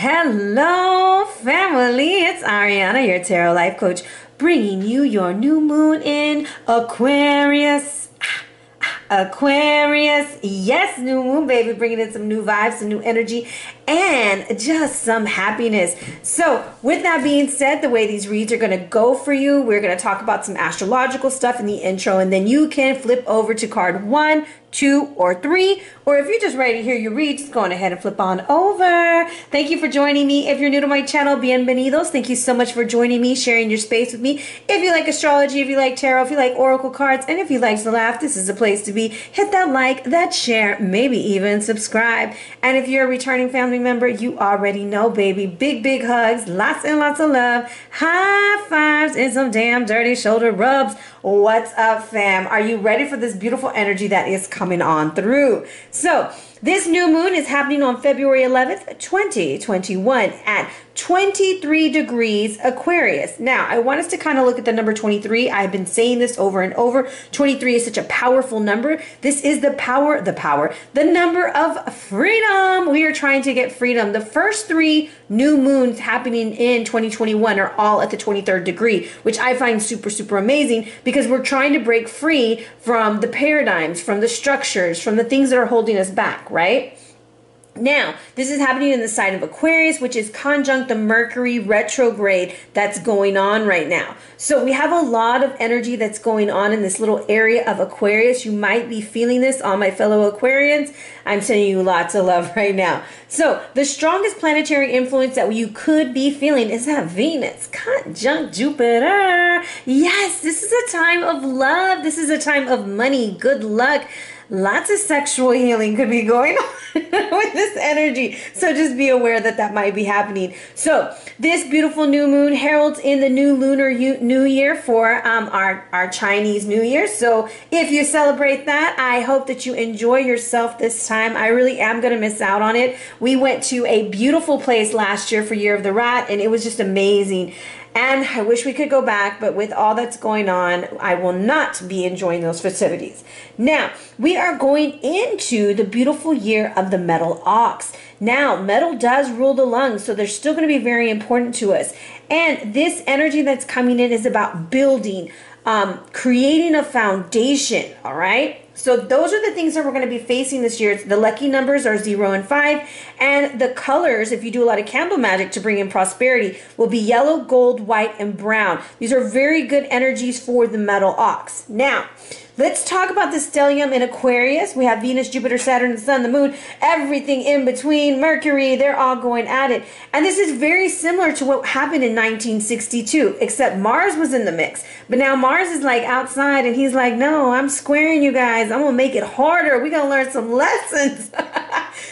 Hello, family. It's Arhinna, your tarot life coach, bringing you your new moon in Aquarius. Aquarius, yes, new moon, baby, bringing in some new vibes, some new energy, and just some happiness. So with that being said, the way these reads are going to go for you, we're going to talk about some astrological stuff in the intro, and then you can flip over to card 1, 2, or 3, or if you're just ready to hear your read, just go on ahead and flip on over. Thank you for joining me. If you're new to my channel, bienvenidos. Thank you so much for joining me, sharing your space with me. If you like astrology, if you like tarot, if you like oracle cards, and if you like to laugh, this is a place to be. Hit that like, that share, maybe even subscribe. And if you're a returning family member, you already know, baby. Big, big hugs, lots and lots of love, high fives, and some damn dirty shoulder rubs. What's up, fam? Are you ready for this beautiful energy that is coming on through? So this new moon is happening on February 11th, 2021 at 23 degrees Aquarius. Now, I want us to kind of look at the number 23. I've been saying this over and over. 23 is such a powerful number. This is the number of freedom. We are trying to get freedom. The first 3 new moons happening in 2021 are all at the 23rd degree, which I find super, super amazing because we're trying to break free from the paradigms, from the structures, from the things that are holding us back, right? Now, this is happening in the sign of Aquarius, which is conjunct the Mercury retrograde that's going on right now. So we have a lot of energy that's going on in this little area of Aquarius. You might be feeling this, all my fellow Aquarians. I'm sending you lots of love right now. So the strongest planetary influence that you could be feeling is that Venus conjunct Jupiter. Yes, this is a time of love. This is a time of money, good luck. Lots of sexual healing could be going on with this energy. So just be aware that that might be happening. So this beautiful new moon heralds in the new lunar new year for our Chinese New Year. So if you celebrate that, I hope that you enjoy yourself this time. I really am going to miss out on it. We went to a beautiful place last year for Year of the Rat, and it was just amazing. And I wish we could go back, but with all that's going on, I will not be enjoying those festivities. Now, we are going into the beautiful year of the metal ox. Now, metal does rule the lungs, so they're still going to be very important to us. And this energy that's coming in is about building, creating a foundation, all right? So those are the things that we're going to be facing this year. The lucky numbers are 0 and 5. And the colors, if you do a lot of candle magic to bring in prosperity, will be yellow, gold, white, and brown. These are very good energies for the metal ox. Now, let's talk about the stellium in Aquarius. We have Venus, Jupiter, Saturn, the Sun, the Moon, everything in between, Mercury, they're all going at it. And this is very similar to what happened in 1962, except Mars was in the mix. But now Mars is like outside and he's like, no, I'm squaring you guys. I'm going to make it harder. We're going to learn some lessons.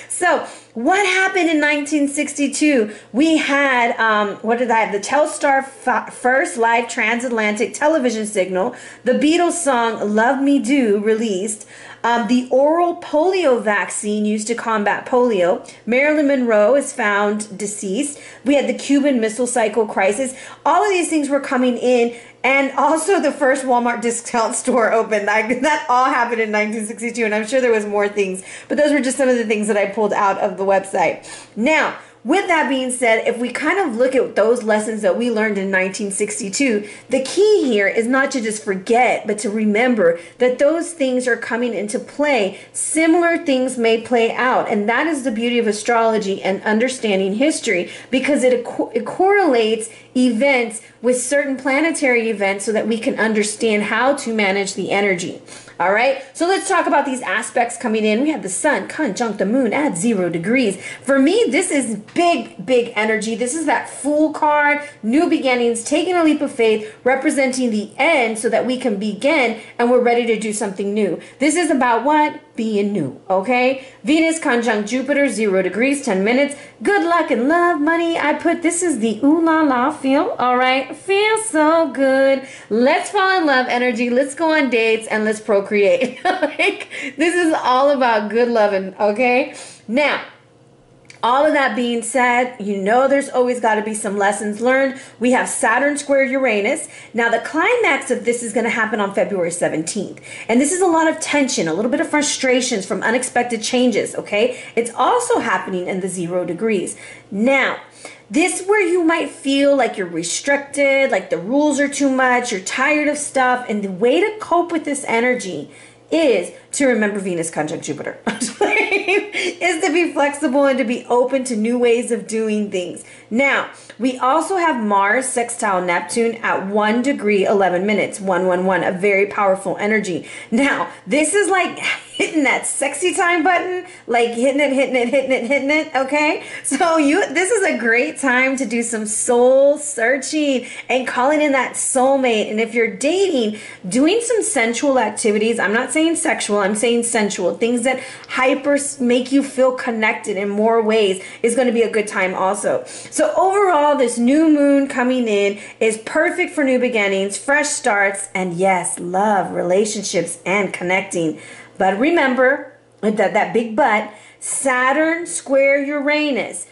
So what happened in 1962? We had, the Telstar first live transatlantic television signal, the Beatles song Love Me Do released, the oral polio vaccine used to combat polio, Marilyn Monroe is found deceased, we had the Cuban Missile Cycle crisis. All of these things were coming in. And also the first Walmart discount store opened. That all happened in 1962, and I'm sure there was more things. But those were just some of the things that I pulled out of the website. Now, with that being said, if we kind of look at those lessons that we learned in 1962, the key here is not to just forget, but to remember that those things are coming into play. Similar things may play out, and that is the beauty of astrology and understanding history, because it correlates events with certain planetary events so that we can understand how to manage the energy. All right, so let's talk about these aspects coming in. We have the Sun conjunct the Moon at 0 degrees. For me, this is big, big energy. This is that Fool card, new beginnings, taking a leap of faith, representing the end so that we can begin and we're ready to do something new. This is about what? Being new, okay? Venus conjunct Jupiter, 0 degrees, 10 minutes. Good luck and love, money. This is the ooh la la feel, all right? Feel so good. Let's fall in love energy. Let's go on dates and let's procreate. Like, this is all about good loving, okay? Now, All of that being said, you know there's always got to be some lessons learned. We have Saturn square Uranus. Now, the climax of this is going to happen on February 17th. And this is a lot of tension, a little bit of frustrations from unexpected changes, okay? It's also happening in the 0 degrees. Now, this where you might feel like you're restricted, like the rules are too much, you're tired of stuff. And the way to cope with this energy is to remember Venus conjunct Jupiter. Is to be flexible and to be open to new ways of doing things. Now, we also have Mars sextile Neptune at 1 degree 11 minutes, 111, a very powerful energy. Now, this is like hitting that sexy time button, like hitting it, okay? So this is a great time to do some soul searching and calling in that soulmate. And if you're dating, doing some sensual activities, I'm not saying sexual, I'm saying sensual, things that make you feel connected in more ways is going to be a good time also. So overall, this new moon coming in is perfect for new beginnings, fresh starts, and yes, love, relationships, and connecting. But remember, that big but, Saturn square Uranus,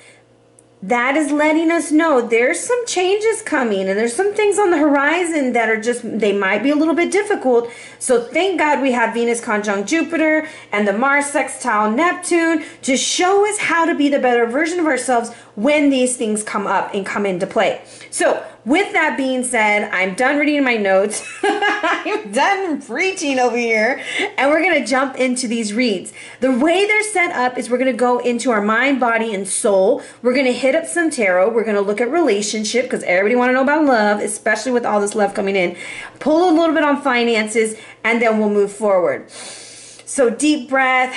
that is letting us know there's some changes coming and there's some things on the horizon that are they might be a little bit difficult. So thank God we have Venus conjunct Jupiter and the Mars sextile Neptune to show us how to be the better version of ourselves when these things come up and come into play. So with that being said, I'm done reading my notes. I'm done preaching over here. And we're going to jump into these reads. The way they're set up is we're going to go into our mind, body, and soul. We're going to hit up some tarot. We're going to look at relationship because everybody want to know about love, especially with all this love coming in. Pull a little bit on finances, and then we'll move forward. So deep breath,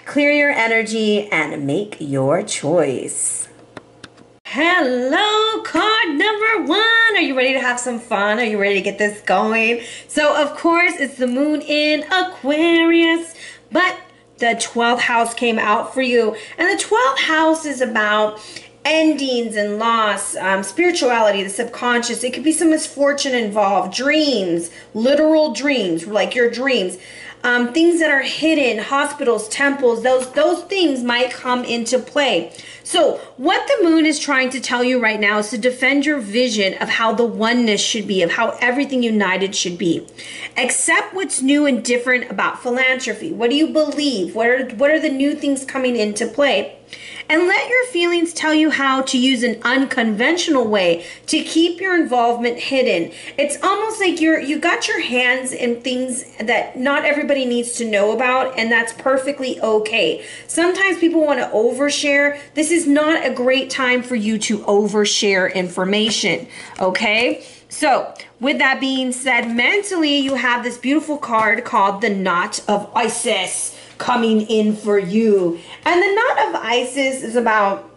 clear your energy, and make your choice. Hello, card number 1. Are you ready to have some fun? Are you ready to get this going? So, of course, it's the moon in Aquarius, but the 12th house came out for you. And the 12th house is about endings and loss, spirituality, the subconscious. It could be some misfortune involved, dreams, literal dreams, like your dreams. Things that are hidden, hospitals, temples, those things might come into play. So what the moon is trying to tell you right now is to defend your vision of how the oneness should be, of how everything united should be. Accept what's new and different about philanthropy. What do you believe? What are the new things coming into play? And let your feelings tell you how to use an unconventional way to keep your involvement hidden. It's almost like you got your hands in things that not everybody needs to know about, and that's perfectly okay. Sometimes people want to overshare. This is not a great time for you to overshare information, okay? So, with that being said, mentally, you have this beautiful card called the Knot of Isis coming in for you. And the Knot of Isis is about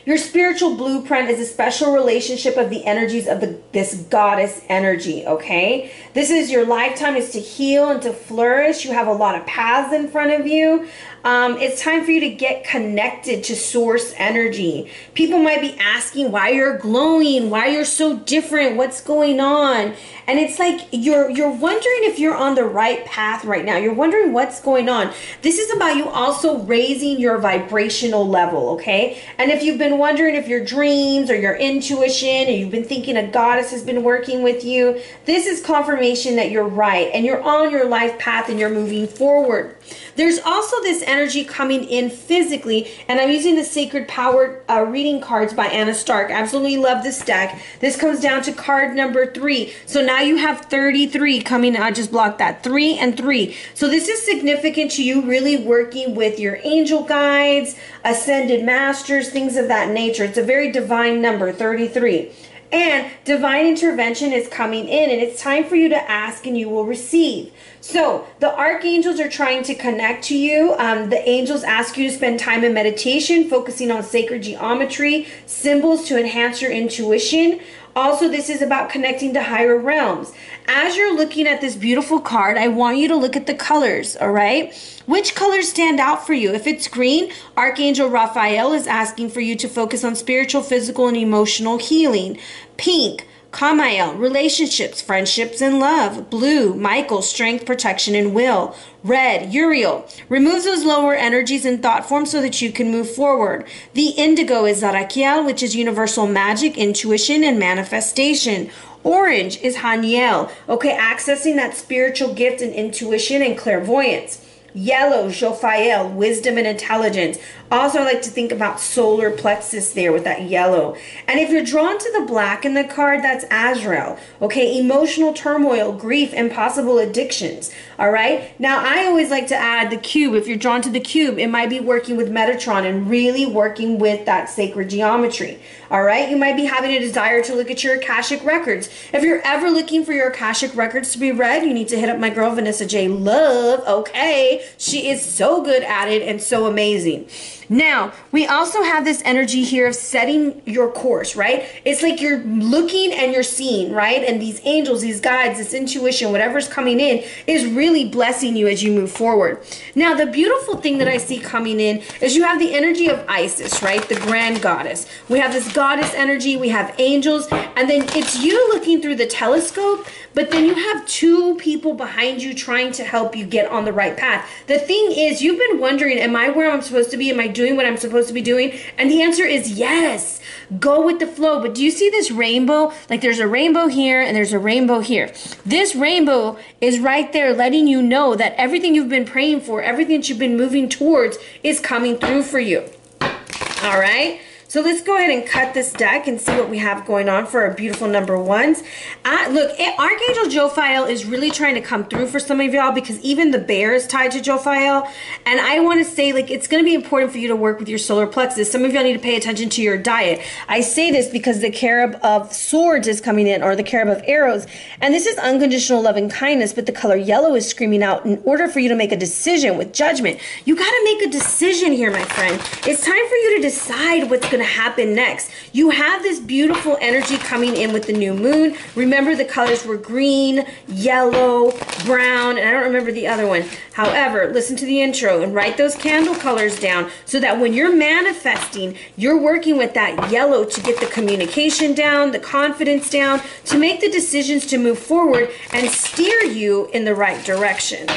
your spiritual blueprint is a special relationship of the energies of this goddess energy, okay? This is your lifetime is to heal and to flourish. You have a lot of paths in front of you. It's time for you to get connected to source energy. People might be asking why you're glowing, why you're so different, what's going on? And it's like you're wondering if you're on the right path right now. You're wondering what's going on. This is about you also raising your vibrational level, okay? And if you've been wondering if your dreams or your intuition, or you've been thinking a goddess has been working with you, this is confirmation that you're right and you're on your life path and you're moving forward. There's also this energy coming in physically, and I'm using the Sacred Power reading cards by Anna Stark. Absolutely love this deck. This comes down to card number 3. So now you have 33 coming. I just blocked that. 3 and 3. So this is significant to you really working with your angel guides, ascended masters, things of that nature. It's a very divine number, 33. And divine intervention is coming in, and it's time for you to ask and you will receive. So the archangels are trying to connect to you. The angels ask you to spend time in meditation, focusing on sacred geometry, symbols to enhance your intuition. Also, this is about connecting to higher realms. As you're looking at this beautiful card, I want you to look at the colors, all right? Which colors stand out for you? If it's green, Archangel Raphael is asking for you to focus on spiritual, physical, and emotional healing. Pink, Kamael, relationships, friendships, and love. Blue, Michael, strength, protection, and will. Red, Uriel, removes those lower energies in thought form so that you can move forward. The indigo is Zarakiel, which is universal magic, intuition, and manifestation. Orange is Haniel, okay, accessing that spiritual gift and intuition and clairvoyance. Yellow, Jophael, wisdom and intelligence. Also, I like to think about solar plexus there with that yellow. And if you're drawn to the black in the card, that's Azrael. Okay, emotional turmoil, grief, and possible addictions. All right. Now, I always like to add the cube. If you're drawn to the cube, it might be working with Metatron and really working with that sacred geometry. All right. You might be having a desire to look at your Akashic records. If you're ever looking for your Akashic records to be read, you need to hit up my girl, Vanessa J. Love. Okay. She is so good at it and so amazing. Now, we also have this energy here of setting your course, right? It's like you're looking and you're seeing, right? And these angels, these guides, this intuition, whatever's coming in is really blessing you as you move forward. Now, the beautiful thing that I see coming in is you have the energy of Isis, right? The grand goddess. We have this goddess energy, we have angels, and then it's you looking through the telescope, but then you have two people behind you trying to help you get on the right path. The thing is, you've been wondering, am I where I'm supposed to be? Am I doing what I'm supposed to be doing? And the answer is yes. Go with the flow. But do you see this rainbow? Like there's a rainbow here and there's a rainbow here. This rainbow is right there letting you know that everything you've been praying for, everything that you've been moving towards is coming through for you. All right. So let's go ahead and cut this deck and see what we have going on for our beautiful number ones. Look, Archangel Jophael is really trying to come through for some of y'all because even the bear is tied to Jophael. And I want to say, like, it's going to be important for you to work with your solar plexus. Some of y'all need to pay attention to your diet. I say this because the Carob of Swords is coming in, or the Carob of Arrows. And this is unconditional love and kindness, but the color yellow is screaming out in order for you to make a decision with judgment. You got to make a decision here, my friend. It's time for you to decide what's going to happen next. You have this beautiful energy coming in with the new moon. Remember, the colors were green, yellow, brown, and I don't remember the other one. However, listen to the intro and write those candle colors down so that when you're manifesting, you're working with that yellow to get the communication down, the confidence down, to make the decisions to move forward and steer you in the right direction.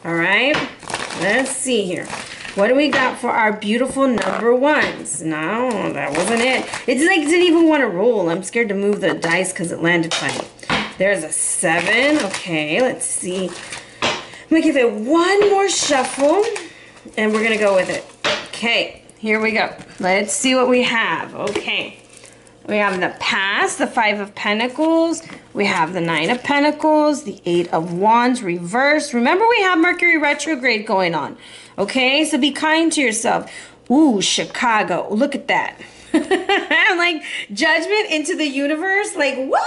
All right, let's see here. What do we got for our beautiful number ones? No, that wasn't it. It's like it didn't even want to roll. I'm scared to move the dice because it landed funny. There's a 7. Okay, let's see. I'm going to give it one more shuffle, and we're going to go with it. Okay, here we go. Let's see what we have. Okay. We have the past, the 5 of Pentacles. We have the 9 of Pentacles, the 8 of Wands reversed. Remember, we have Mercury retrograde going on. Okay, so be kind to yourself. Ooh, Chicago. Look at that. I'm like, judgment into the universe. Like, what?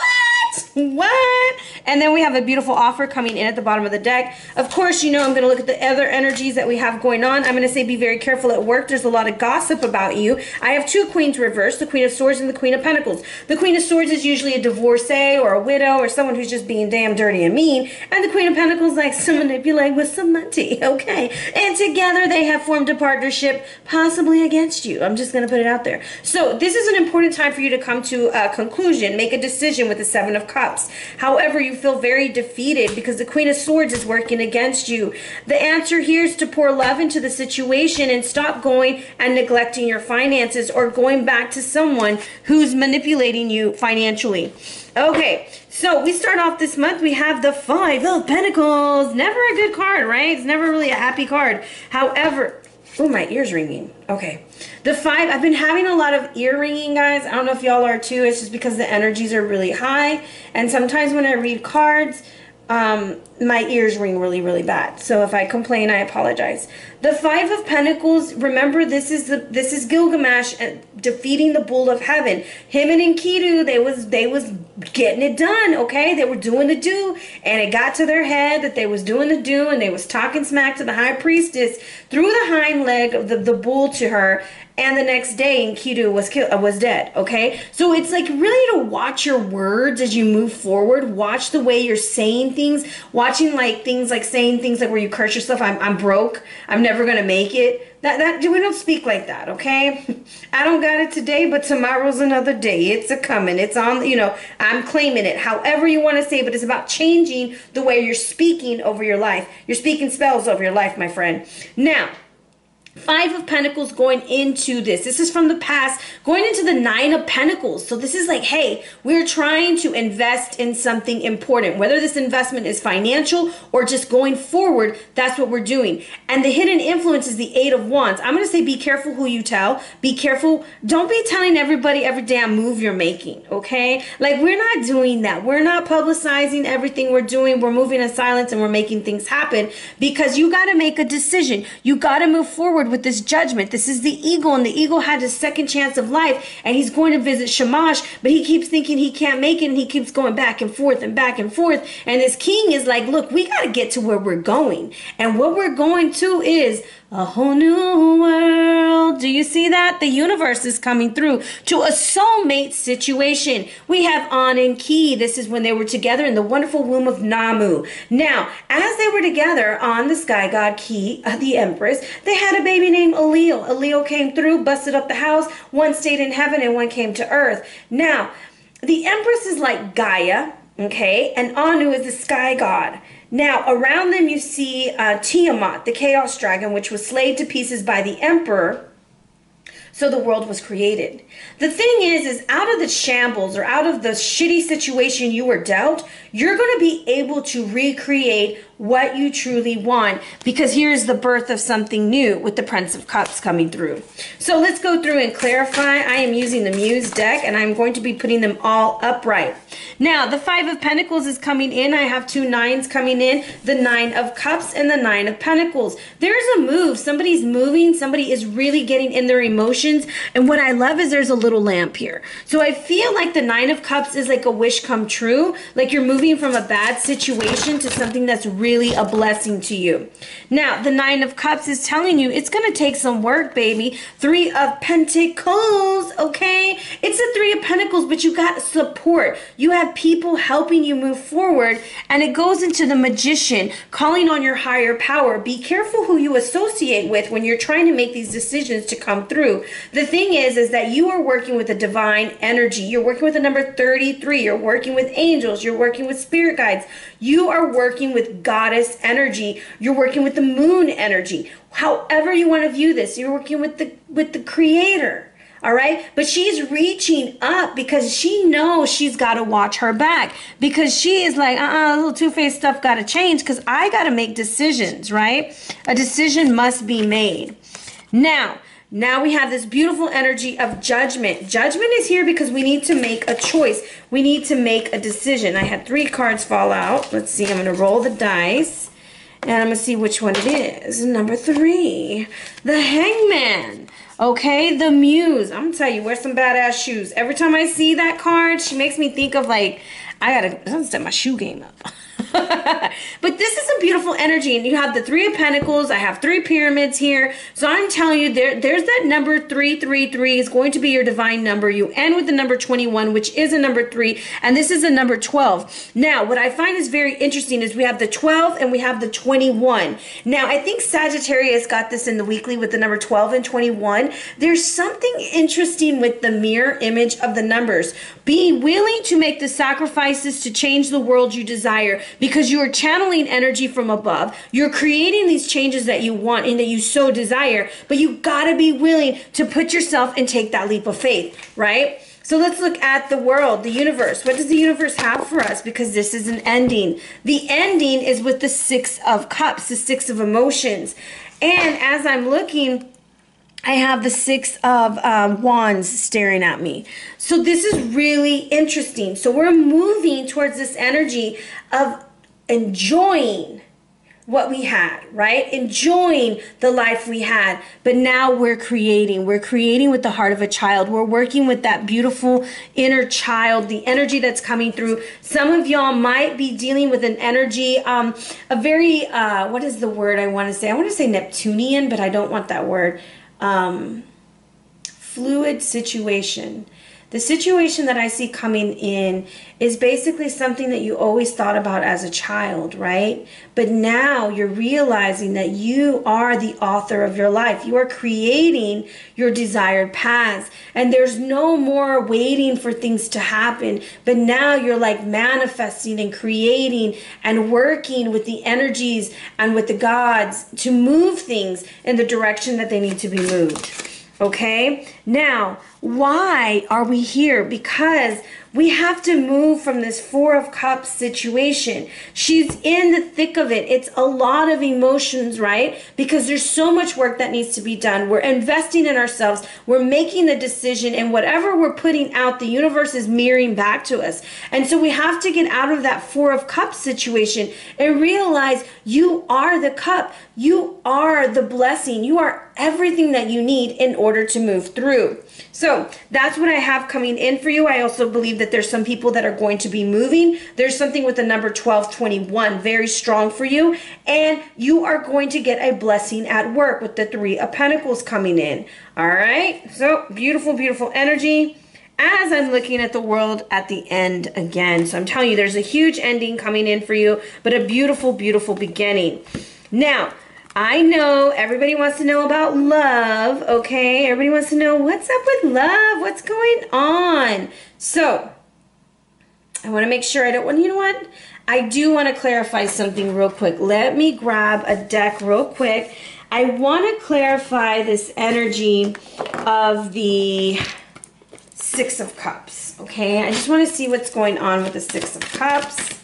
What? And then we have a beautiful offer coming in at the bottom of the deck. Of course, you know, I'm going to look at the other energies that we have going on. I'm going to say be very careful at work. There's a lot of gossip about you. I have 2 queens reversed, the Queen of Swords and the Queen of Pentacles. The Queen of Swords is usually a divorcee or a widow or someone who's just being damn dirty and mean. And the Queen of Pentacles likes to manipulate with some money. Okay. And together they have formed a partnership, possibly against you. I'm just going to put it out there. So this is an important time for you to come to a conclusion, make a decision with the 7 of Cups. However, you feel very defeated because the Queen of Swords is working against you. The answer here is to pour love into the situation and stop going and neglecting your finances or going back to someone who's manipulating you financially. Okay, so we start off this month. We have the 5 of Pentacles. Never a good card, right? It's never really a happy card. However, oh, my ear's ringing. Okay. The 5, I've been having a lot of ear ringing, guys. I don't know if y'all are too. It's just because the energies are really high. And sometimes when I read cards, my ears ring really, really bad. So if I complain, I apologize. The 5 of Pentacles, remember, this is Gilgamesh defeating the Bull of Heaven. Him and Enkidu, they was getting it done, okay? They were doing the do, and it got to their head that they was doing the do, and they was talking smack to the High Priestess, threw the hind leg of the bull to her, and the next day Enkidu was dead, okay? So it's like really to watch your words as you move forward. Watch the way you're saying things. Watching like things like saying things like where you curse yourself. I'm broke. I'm never going to make it. That we don't speak like that, okay? I don't got it today, but tomorrow's another day. It's a coming. It's on, you know, I'm claiming it. However you want to say, but it's about changing the way you're speaking over your life. You're speaking spells over your life, my friend. Now, Five of Pentacles going into this. This is from the past, going into the Nine of Pentacles. So this is like, hey, we're trying to invest in something important. Whether this investment is financial or just going forward, that's what we're doing. And the hidden influence is the Eight of Wands. I'm going to say be careful who you tell. Be careful. Don't be telling everybody every damn move you're making, okay? Like, we're not doing that. We're not publicizing everything we're doing. We're moving in silence and we're making things happen because you got to make a decision. You got to move forward with this judgment. This is the eagle, and the eagle had a second chance of life, and he's going to visit Shamash, but he keeps thinking he can't make it, and he keeps going back and forth and back and forth. And this king is like, look, we got to get to where we're going, and what we're going to is a whole new world. Do you see that? The universe is coming through to a soulmate situation. We have An and Ki. This is when they were together in the wonderful womb of Namu. Now, as they were together on the sky god Ki, the empress, they had a baby named Alil. Alil came through, busted up the house. One stayed in heaven and one came to earth. Now, the empress is like Gaia, okay? And Anu is the sky god. Now, around them you see Tiamat, the chaos dragon, which was slayed to pieces by the emperor. So the world was created. The thing is out of the shambles or out of the shitty situation you were dealt, you're going to be able to recreate what you truly want, because here's the birth of something new with the Prince of Cups coming through. So let's go through and clarify. I am using the Muse deck, and I'm going to be putting them all upright. Now, the Five of Pentacles is coming in. I have two nines coming in, the Nine of Cups and the Nine of Pentacles. There's a move. Somebody's moving. Somebody is really getting in their emotions. And what I love is there's a little lamp here. So I feel like the Nine of Cups is like a wish come true. Like you're moving from a bad situation to something that's really a blessing to you. Now, the Nine of Cups is telling you it's going to take some work, baby. Three of Pentacles, okay? It's a Three of Pentacles, but you got support. You have people helping you move forward, and it goes into the Magician, calling on your higher power. Be careful who you associate with when you're trying to make these decisions to come through. The thing is that you are working with a divine energy. You're working with the number 33. You're working with angels. You're working with spirit guides. You are working with goddess energy. You're working with the moon energy. However you want to view this, you're working with the creator. All right. But she's reaching up because she knows she's got to watch her back, because she is like, little two-faced stuff got to change, because I got to make decisions, right? A decision must be made. Now we have this beautiful energy of judgment. Judgment is here because we need to make a choice. We need to make a decision. I had 3 cards fall out. Let's see. I'm going to roll the dice, and I'm going to see which one it is. Number 3, the Hangman. Okay, the Muse. I'm going to tell you, wear some badass shoes. Every time I see that card, she makes me think of like, I got to step my shoe game up. But this is a beautiful energy, and you have the Three of Pentacles. I have 3 pyramids here, so I'm telling you, there's that number 333 is going to be your divine number. You end with the number 21, which is a number 3, and this is a number 12. Now, what I find is very interesting is we have the 12 and we have the 21. Now, I think Sagittarius got this in the weekly with the number 12 and 21. There's something interesting with the mirror image of the numbers. Be willing to make the sacrifices to change the world you desire, because you are channeling energy from above. You're creating these changes that you want and that you so desire, but you gotta be willing to put yourself and take that leap of faith, right? So let's look at the world, the universe. What does the universe have for us? Because this is an ending. The ending is with the 6 of Cups, the 6 of emotions. And as I'm looking, I have the 6 of Wands staring at me. So this is really interesting. So we're moving towards this energy of enjoying what we had, right? Enjoying the life we had. But now we're creating. We're creating with the heart of a child. We're working with that beautiful inner child, the energy that's coming through. Some of y'all might be dealing with an energy, a very, what is the word I want to say? I want to say Neptunian, but I don't want that word. Fluid situation. The situation that I see coming in is basically something that you always thought about as a child, right? But now you're realizing that you are the author of your life. You are creating your desired paths. And there's no more waiting for things to happen. But now you're like manifesting and creating and working with the energies and with the gods to move things in the direction that they need to be moved. Okay? Now, why are we here? Because we have to move from this Four of Cups situation. She's in the thick of it. It's a lot of emotions, right? Because there's so much work that needs to be done. We're investing in ourselves. We're making the decision, and whatever we're putting out, the universe is mirroring back to us. And so we have to get out of that Four of Cups situation and realize you are the cup. You are the blessing. You are everything that you need in order to move through. So that's what I have coming in for you. I also believe that there's some people that are going to be moving. There's something with the number 1221 very strong for you. And you are going to get a blessing at work with the Three of Pentacles coming in. All right. So beautiful, beautiful energy as I'm looking at the world at the end again. So I'm telling you, there's a huge ending coming in for you, but a beautiful, beautiful beginning. Now, I know everybody wants to know about love, okay? Everybody wants to know what's up with love, what's going on. So, I want to make sure I don't want, you know what? I do want to clarify something real quick. Let me grab a deck real quick. I want to clarify this energy of the Six of Cups, okay? I just want to see what's going on with the Six of Cups.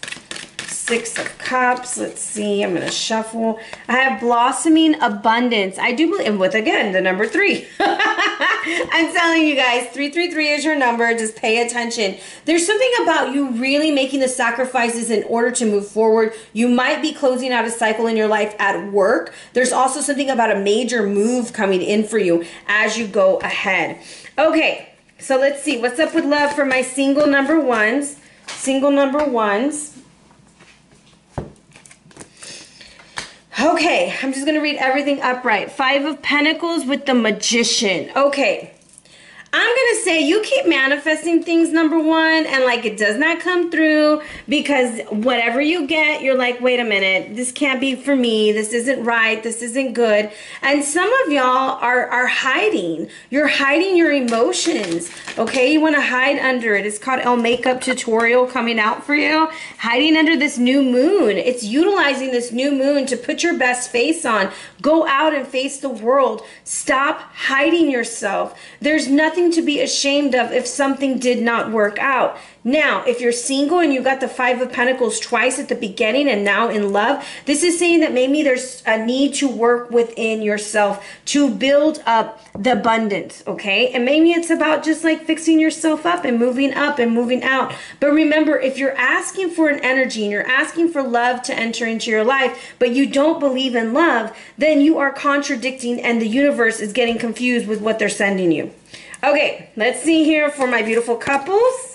Six of Cups. Let's see. I'm going to shuffle. I have blossoming abundance. I do believe, and with again the number 3. I'm telling you guys, 333 is your number. Just pay attention. There's something about you really making the sacrifices in order to move forward. You might be closing out a cycle in your life at work. There's also something about a major move coming in for you as you go ahead. Okay, so let's see. What's up with love for my single number ones? Single number ones. Okay, I'm just going to read everything upright. Five of Pentacles with the Magician. Okay, I'm going to say you keep manifesting things, number one, and like it does not come through because whatever you get, you're like, wait a minute, this can't be for me. This isn't right. This isn't good. And some of y'all are hiding. You're hiding your emotions, okay? You want to hide under it. It's called El Makeup Tutorial coming out for you. Hiding under this new moon. It's utilizing this new moon to put your best face on. Go out and face the world. Stop hiding yourself. There's nothing to be ashamed of if something did not work out. Now, if you're single and you got the Five of Pentacles twice at the beginning and now in love, this is saying that maybe there's a need to work within yourself to build up the abundance, okay? And maybe it's about just like fixing yourself up and moving out. But remember, if you're asking for an energy and you're asking for love to enter into your life, but you don't believe in love, then you are contradicting and the universe is getting confused with what they're sending you. Okay, let's see here for my beautiful couples.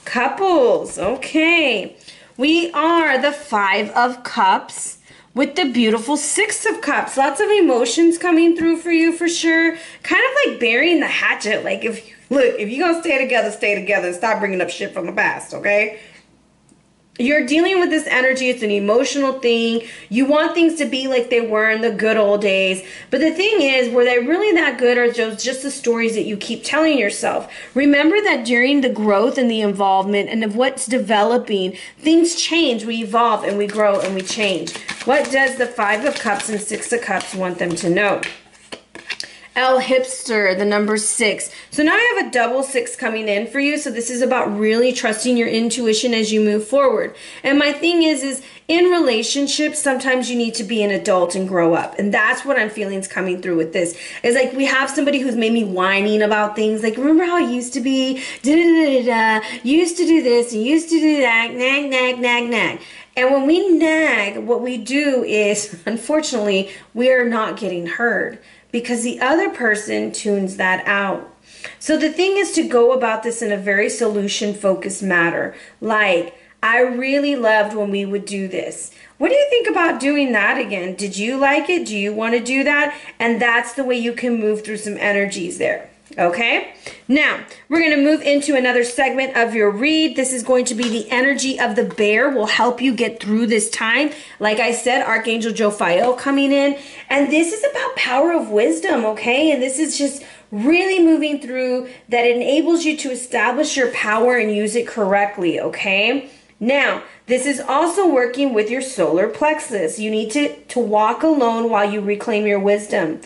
Couples, okay. We are the Five of Cups with the beautiful Six of Cups. Lots of emotions coming through for you for sure. Kind of like burying the hatchet. Like if you're going to stay together and stop bringing up shit from the past, okay? You're dealing with this energy. It's an emotional thing. You want things to be like they were in the good old days. But the thing is, were they really that good, or just the stories that you keep telling yourself? Remember that during the growth and the involvement and of what's developing, things change. We evolve and we grow and we change. What does the Five of Cups and Six of Cups want them to know? El Hipster, the number 6. So now I have a double 6 coming in for you. So this is about really trusting your intuition as you move forward. And my thing is in relationships, sometimes you need to be an adult and grow up. And that's what I'm feeling is coming through with this. It's like we have somebody who's maybe whining about things. Like, remember how it used to be? Used to do this and used to do that. Nag, nag, nag, nag. And when we nag, what we do is, unfortunately, we are not getting heard, because the other person tunes that out. So the thing is to go about this in a very solution-focused manner. Like, I really loved when we would do this. What do you think about doing that again? Did you like it? Do you want to do that? And that's the way you can move through some energies there. Okay? Now, we're going to move into another segment of your read. This is going to be the energy of the bear will help you get through this time. Like I said, Archangel Jophiel coming in. And this is about power of wisdom, okay? And this is just really moving through that enables you to establish your power and use it correctly, okay? Now, this is also working with your solar plexus. You need to walk alone while you reclaim your wisdom.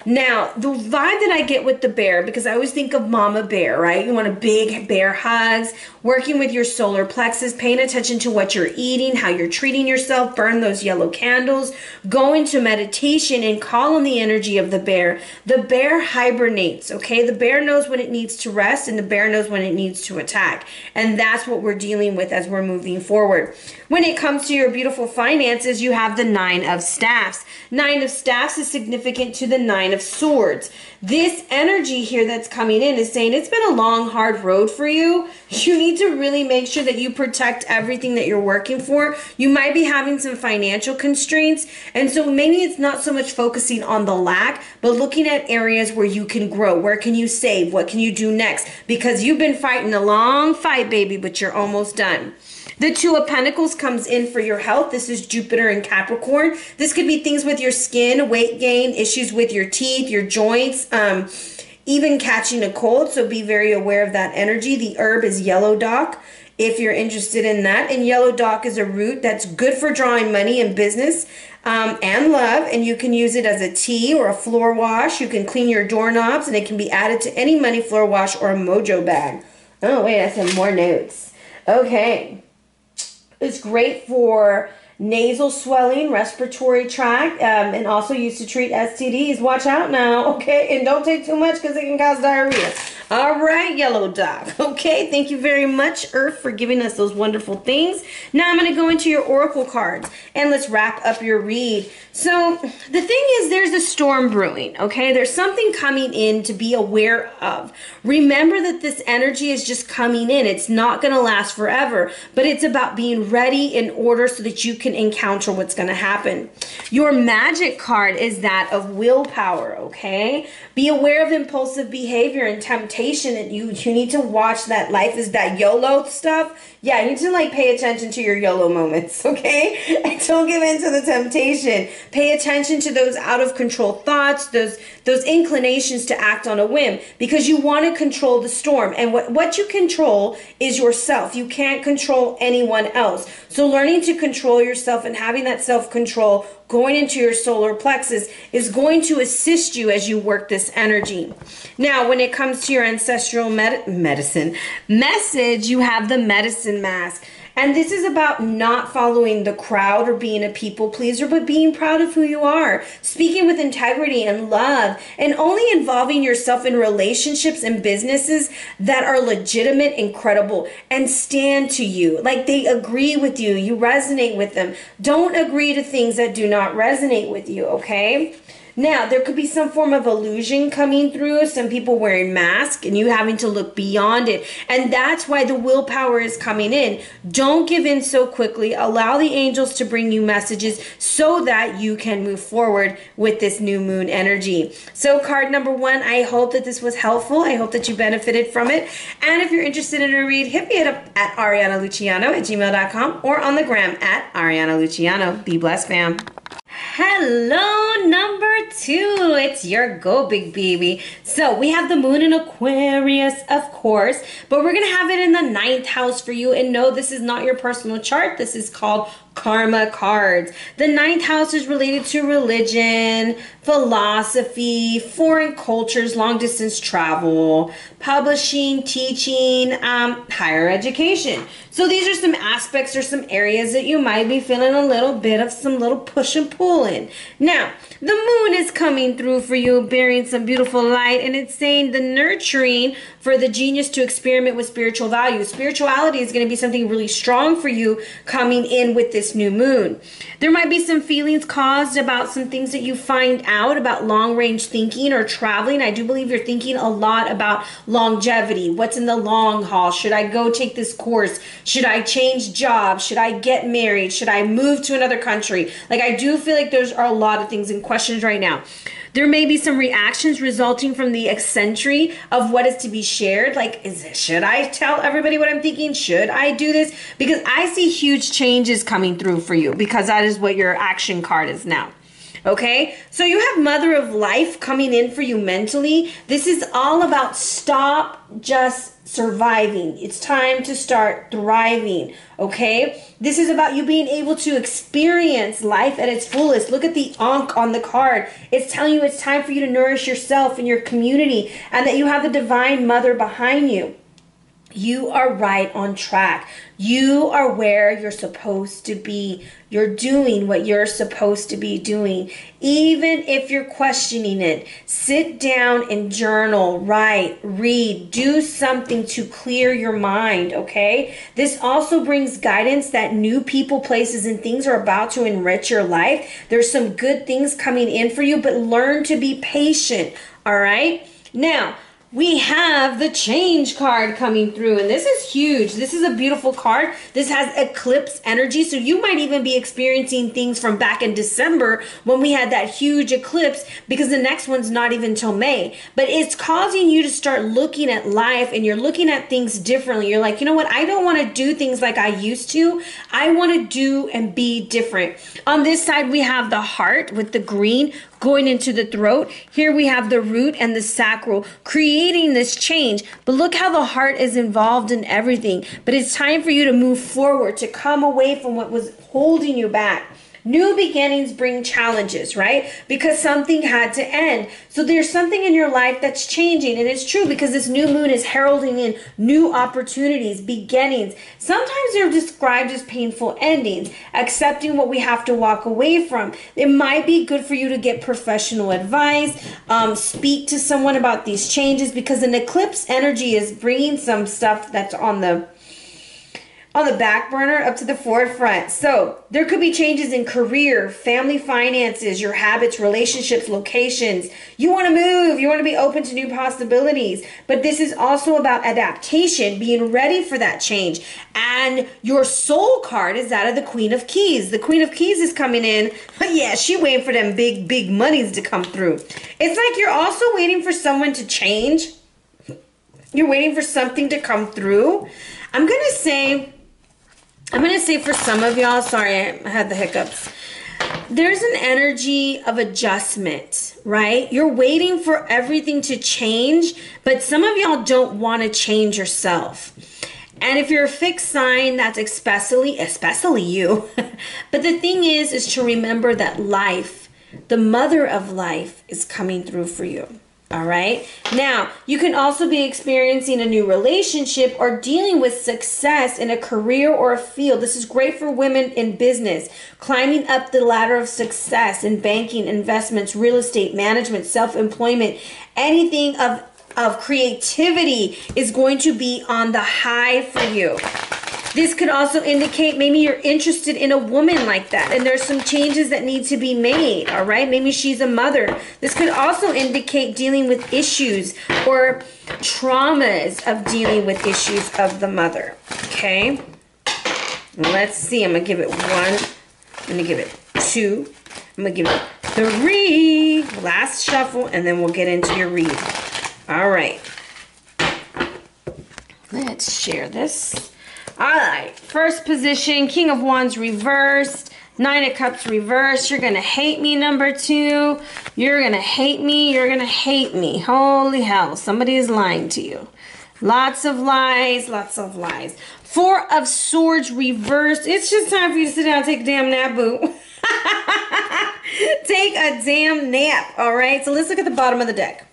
Now, the vibe that I get with the bear, because I always think of mama bear, right? You want a big bear hugs, working with your solar plexus, paying attention to what you're eating, how you're treating yourself, burn those yellow candles, go into meditation and call on the energy of the bear. The bear hibernates, okay? The bear knows when it needs to rest and the bear knows when it needs to attack. And that's what we're dealing with as we're moving forward. When it comes to your beautiful finances, you have the 9 of Staffs. 9 of Staffs is significant to the 9 of Swords. This energy here that's coming in is saying it's been a long, hard road for you. You need to really make sure that you protect everything that you're working for. You might be having some financial constraints. And so maybe it's not so much focusing on the lack, but looking at areas where you can grow. Where can you save? What can you do next? Because you've been fighting a long fight, baby, but you're almost done. The 2 of Pentacles comes in for your health. This is Jupiter and Capricorn. This could be things with your skin, weight gain, issues with your teeth, your joints, even catching a cold. So be very aware of that energy. The herb is yellow dock if you're interested in that. And yellow dock is a root that's good for drawing money in business and love. And you can use it as a tea or a floor wash. You can clean your doorknobs and it can be added to any money floor wash or a mojo bag. Oh, wait, I said more notes. Okay. It's great for nasal swelling, respiratory tract, and also used to treat STDs. Watch out now, okay? And don't take too much because it can cause diarrhea. All right, yellow dock. Okay, thank you very much, Earth, for giving us those wonderful things. Now I'm going to go into your oracle cards, and let's wrap up your read. So the thing is, there's a storm brewing, okay? There's something coming in to be aware of. Remember that this energy is just coming in. It's not going to last forever, but it's about being ready in order so that you can encounter what's going to happen. Your magic card is that of willpower, okay? Be aware of impulsive behavior and temptation. And you need to watch that. Life is that YOLO stuff. Yeah, you need to like pay attention to your YOLO moments, okay? And don't give in to the temptation. Pay attention to those out of control thoughts, those inclinations to act on a whim, because you want to control the storm. And what you control is yourself. You can't control anyone else. So learning to control yourself and having that self-control going into your solar plexus is going to assist you as you work this energy. Now, when it comes to your ancestral medicine message, you have the medicine mask. And this is about not following the crowd or being a people pleaser, but being proud of who you are, speaking with integrity and love, and only involving yourself in relationships and businesses that are legitimate and credible and stand to you. Like they agree with you, you resonate with them. Don't agree to things that do not resonate with you, okay? Now, there could be some form of illusion coming through, some people wearing masks and you having to look beyond it. And that's why the willpower is coming in. Don't give in so quickly. Allow the angels to bring you messages so that you can move forward with this new moon energy. So card number 1, I hope that this was helpful. I hope that you benefited from it. And if you're interested in a read, hit me up at arianaluciano@gmail.com or on the gram at Ariana Luciano. Be blessed, fam. Hello, number 2. It's your go, big baby. So we have the moon in Aquarius, of course, but we're going to have it in the 9th house for you. And no, this is not your personal chart. This is called karma cards. The 9th house is related to religion, philosophy, foreign cultures, long distance travel, publishing, teaching, higher education. So these are some aspects or some areas that you might be feeling a little bit of some little push and pull in. Now, the moon is coming through for you, bearing some beautiful light, and it's saying the nurturing for the genius to experiment with spiritual values. Spirituality is going to be something really strong for you coming in with this new moon. There might be some feelings caused about some things that you find out about long-range thinking or traveling. I do believe you're thinking a lot about longevity. What's in the long haul? Should I go take this course? Should I change jobs? Should I get married? Should I move to another country? Like, I do feel like there's a lot of things in questions right now. There may be some reactions resulting from the eccentricity of what is to be shared. Like, should I tell everybody what I'm thinking? Should I do this? Because I see huge changes coming through for you, because that is what your action card is now. Okay, so you have Mother of Life coming in for you mentally. This is all about stop just surviving. It's time to start thriving. Okay, this is about you being able to experience life at its fullest. Look at the Ankh on the card. It's telling you it's time for you to nourish yourself and your community, and that you have the Divine Mother behind you. You are right on track. You are where you're supposed to be. You're doing what you're supposed to be doing. Even if you're questioning it, sit down and journal, write, read, do something to clear your mind, okay? This also brings guidance that new people, places, and things are about to enrich your life. There's some good things coming in for you, but learn to be patient, all right? Now, we have the Change card coming through, and this is huge. This is a beautiful card. This has eclipse energy, so you might even be experiencing things from back in December when we had that huge eclipse, because the next one's not even till May. But it's causing you to start looking at life, and you're looking at things differently. You're like, you know what? I don't want to do things like I used to. I want to do and be different. On this side, we have the heart with the green going into the throat. Here we have the root and the sacral creating this change. But look how the heart is involved in everything. But it's time for you to move forward, to come away from what was holding you back. New beginnings bring challenges, right? Because something had to end. So there's something in your life that's changing. And it's true, because this new moon is heralding in new opportunities, beginnings. Sometimes they're described as painful endings, accepting what we have to walk away from. It might be good for you to get professional advice, speak to someone about these changes, because an eclipse energy is bringing some stuff that's on the back burner up to the forefront. So there could be changes in career, family finances, your habits, relationships, locations. You want to move. You want to be open to new possibilities. But this is also about adaptation, being ready for that change. And your soul card is that of the Queen of Keys. The Queen of Keys is coming in. But yeah, she waiting for them big monies to come through. It's like you're also waiting for someone to change. You're waiting for something to come through. I'm going to say for some of y'all, sorry, I had the hiccups. There's an energy of adjustment, right? You're waiting for everything to change, but some of y'all don't want to change yourself. And if you're a fixed sign, that's especially you. But the thing is to remember that life, the Mother of Life, is coming through for you. All right. Now, you can also be experiencing a new relationship or dealing with success in a career or a field. This is great for women in business, climbing up the ladder of success in banking, investments, real estate, management, self-employment. Anything of creativity is going to be on the high for you. This could also indicate maybe you're interested in a woman like that, and there's some changes that need to be made, all right? Maybe she's a mother. This could also indicate dealing with issues or traumas of dealing with issues of the mother, okay? Let's see. I'm going to give it 1. I'm going to give it 2. I'm going to give it 3. Last shuffle, and then we'll get into your read. All right. Let's share this. All right, first position, King of Wands reversed, 9 of Cups reversed. You're going to hate me, number 2. You're going to hate me. You're going to hate me. Holy hell, somebody is lying to you. Lots of lies, lots of lies. 4 of Swords reversed. It's just time for you to sit down and take a damn nap, boo. Take a damn nap, all right? So let's look at the bottom of the deck.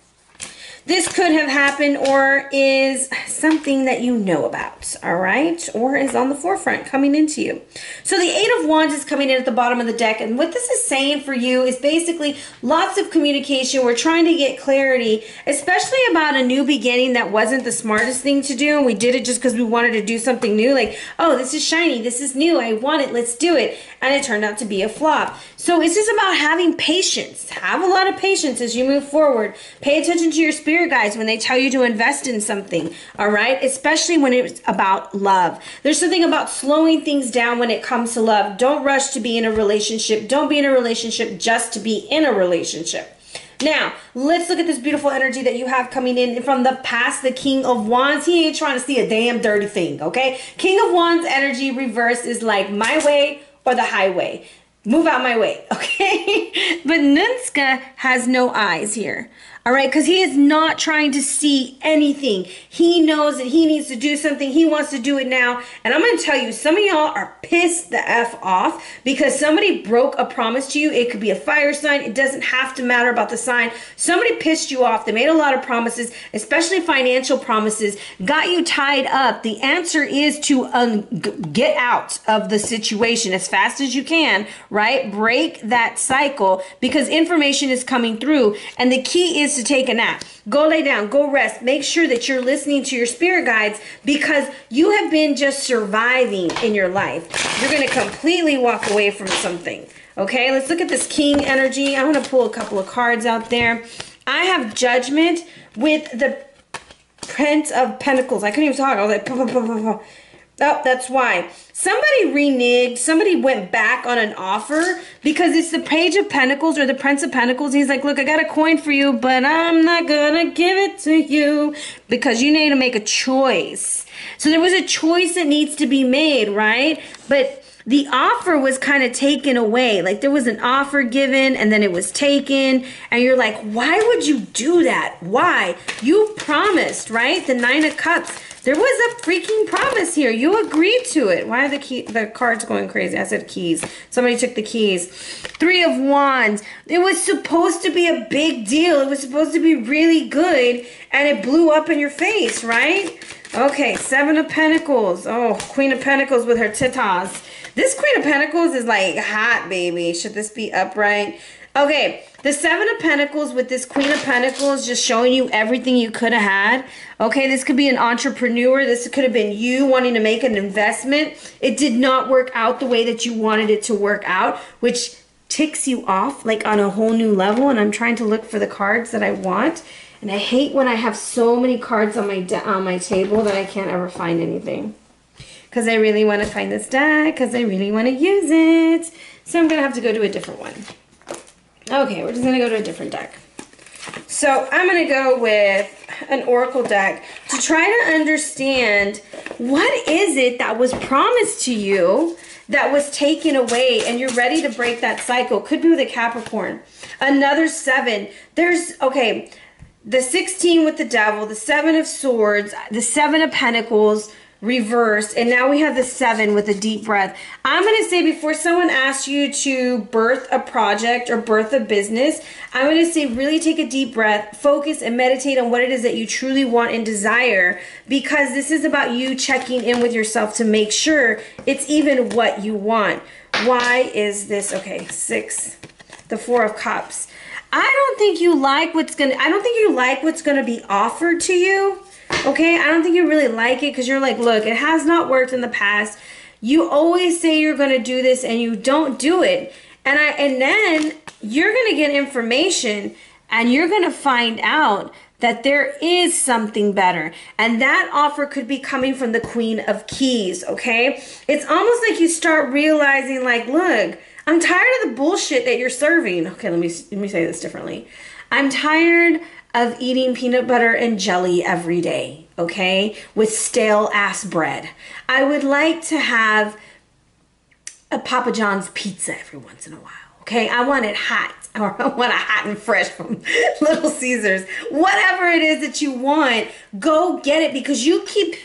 This could have happened or is something that you know about, all right? Or is on the forefront coming into you. So the 8 of Wands is coming in at the bottom of the deck. And what this is saying for you is basically lots of communication. We're trying to get clarity, especially about a new beginning that wasn't the smartest thing to do. And we did it just because we wanted to do something new. Like, oh, this is shiny. This is new. I want it. Let's do it. And it turned out to be a flop. So it's just about having patience. Have a lot of patience as you move forward. Pay attention to your spirit guides when they tell you to invest in something, all right? Especially when it's about love. There's something about slowing things down when it comes to love. Don't rush to be in a relationship. Don't be in a relationship just to be in a relationship. Now, let's look at this beautiful energy that you have coming in from the past, the King of Wands. He ain't trying to see a damn dirty thing, okay? King of Wands energy reverse is like my way or the highway. Move out my way, okay? But Nunska has no eyes here. All right, because he is not trying to see anything. He knows that he needs to do something. He wants to do it now. And I'm going to tell you, some of y'all are pissed the F off because somebody broke a promise to you. It could be a fire sign. It doesn't have to matter about the sign. Somebody pissed you off. They made a lot of promises, especially financial promises, got you tied up. The answer is to get out of the situation as fast as you can, right? Break that cycle because information is coming through. And the key is to take a nap. Go lay down, go rest. Make sure that you're listening to your spirit guides because you have been just surviving in your life. You're going to completely walk away from something. Okay, let's look at this King energy. I'm going to pull a couple of cards out there. I have Judgment with the Prince of Pentacles. I couldn't even talk. I was like, oh, that's why. Somebody reneged. Somebody went back on an offer because it's the Page of Pentacles or the Prince of Pentacles. He's like, look, I got a coin for you, but I'm not going to give it to you because you need to make a choice. So there was a choice that needs to be made, right? But the offer was kind of taken away. Like there was an offer given and then it was taken. And you're like, why would you do that? Why? You promised, right? The Nine of Cups. There was a freaking promise here. You agreed to it. Why are the cards going crazy? I said keys. Somebody took the keys. Three of Wands. It was supposed to be a big deal. It was supposed to be really good. And it blew up in your face, right? Okay, Seven of Pentacles. Oh, Queen of Pentacles with her titas. This Queen of Pentacles is like hot, baby. Should this be upright? Okay, the Seven of Pentacles with this Queen of Pentacles just showing you everything you could have had. Okay, this could be an entrepreneur. This could have been you wanting to make an investment. It did not work out the way that you wanted it to work out, which ticks you off like on a whole new level. And I'm trying to look for the cards that I want. And I hate when I have so many cards on my table that I can't ever find anything. Because I really want to find this deck, because I really want to use it. So I'm going to have to go to a different one. Okay, we're just going to go to a different deck. So I'm going to go with an oracle deck to try to understand what is it that was promised to you that was taken away and you're ready to break that cycle. Could be with a Capricorn. Another 7. Okay, the 16 with the Devil, the 7 of Swords, the 7 of Pentacles, reversed, and now we have the 7 with a deep breath. I'm going to say before someone asks you to birth a project or birth a business, I'm going to say really take a deep breath, focus and meditate on what it is that you truly want and desire, because this is about you checking in with yourself to make sure it's even what you want. Why is this? Okay, 6, the 4 of Cups. I don't think you like what's going to be offered to you. Okay, I don't think you really like it because you're like, look, it has not worked in the past. You always say you're going to do this and you don't do it. And then you're going to get information and you're going to find out that there is something better. And that offer could be coming from the Queen of Keys, okay? It's almost like you start realizing like, look, I'm tired of the bullshit that you're serving. Okay, let me say this differently. I'm tired of eating peanut butter and jelly every day, okay? With stale ass bread. I would like to have a Papa John's pizza every once in a while, okay? I want it hot, or I want it hot and fresh from Little Caesars. Whatever it is that you want, go get it, because you keep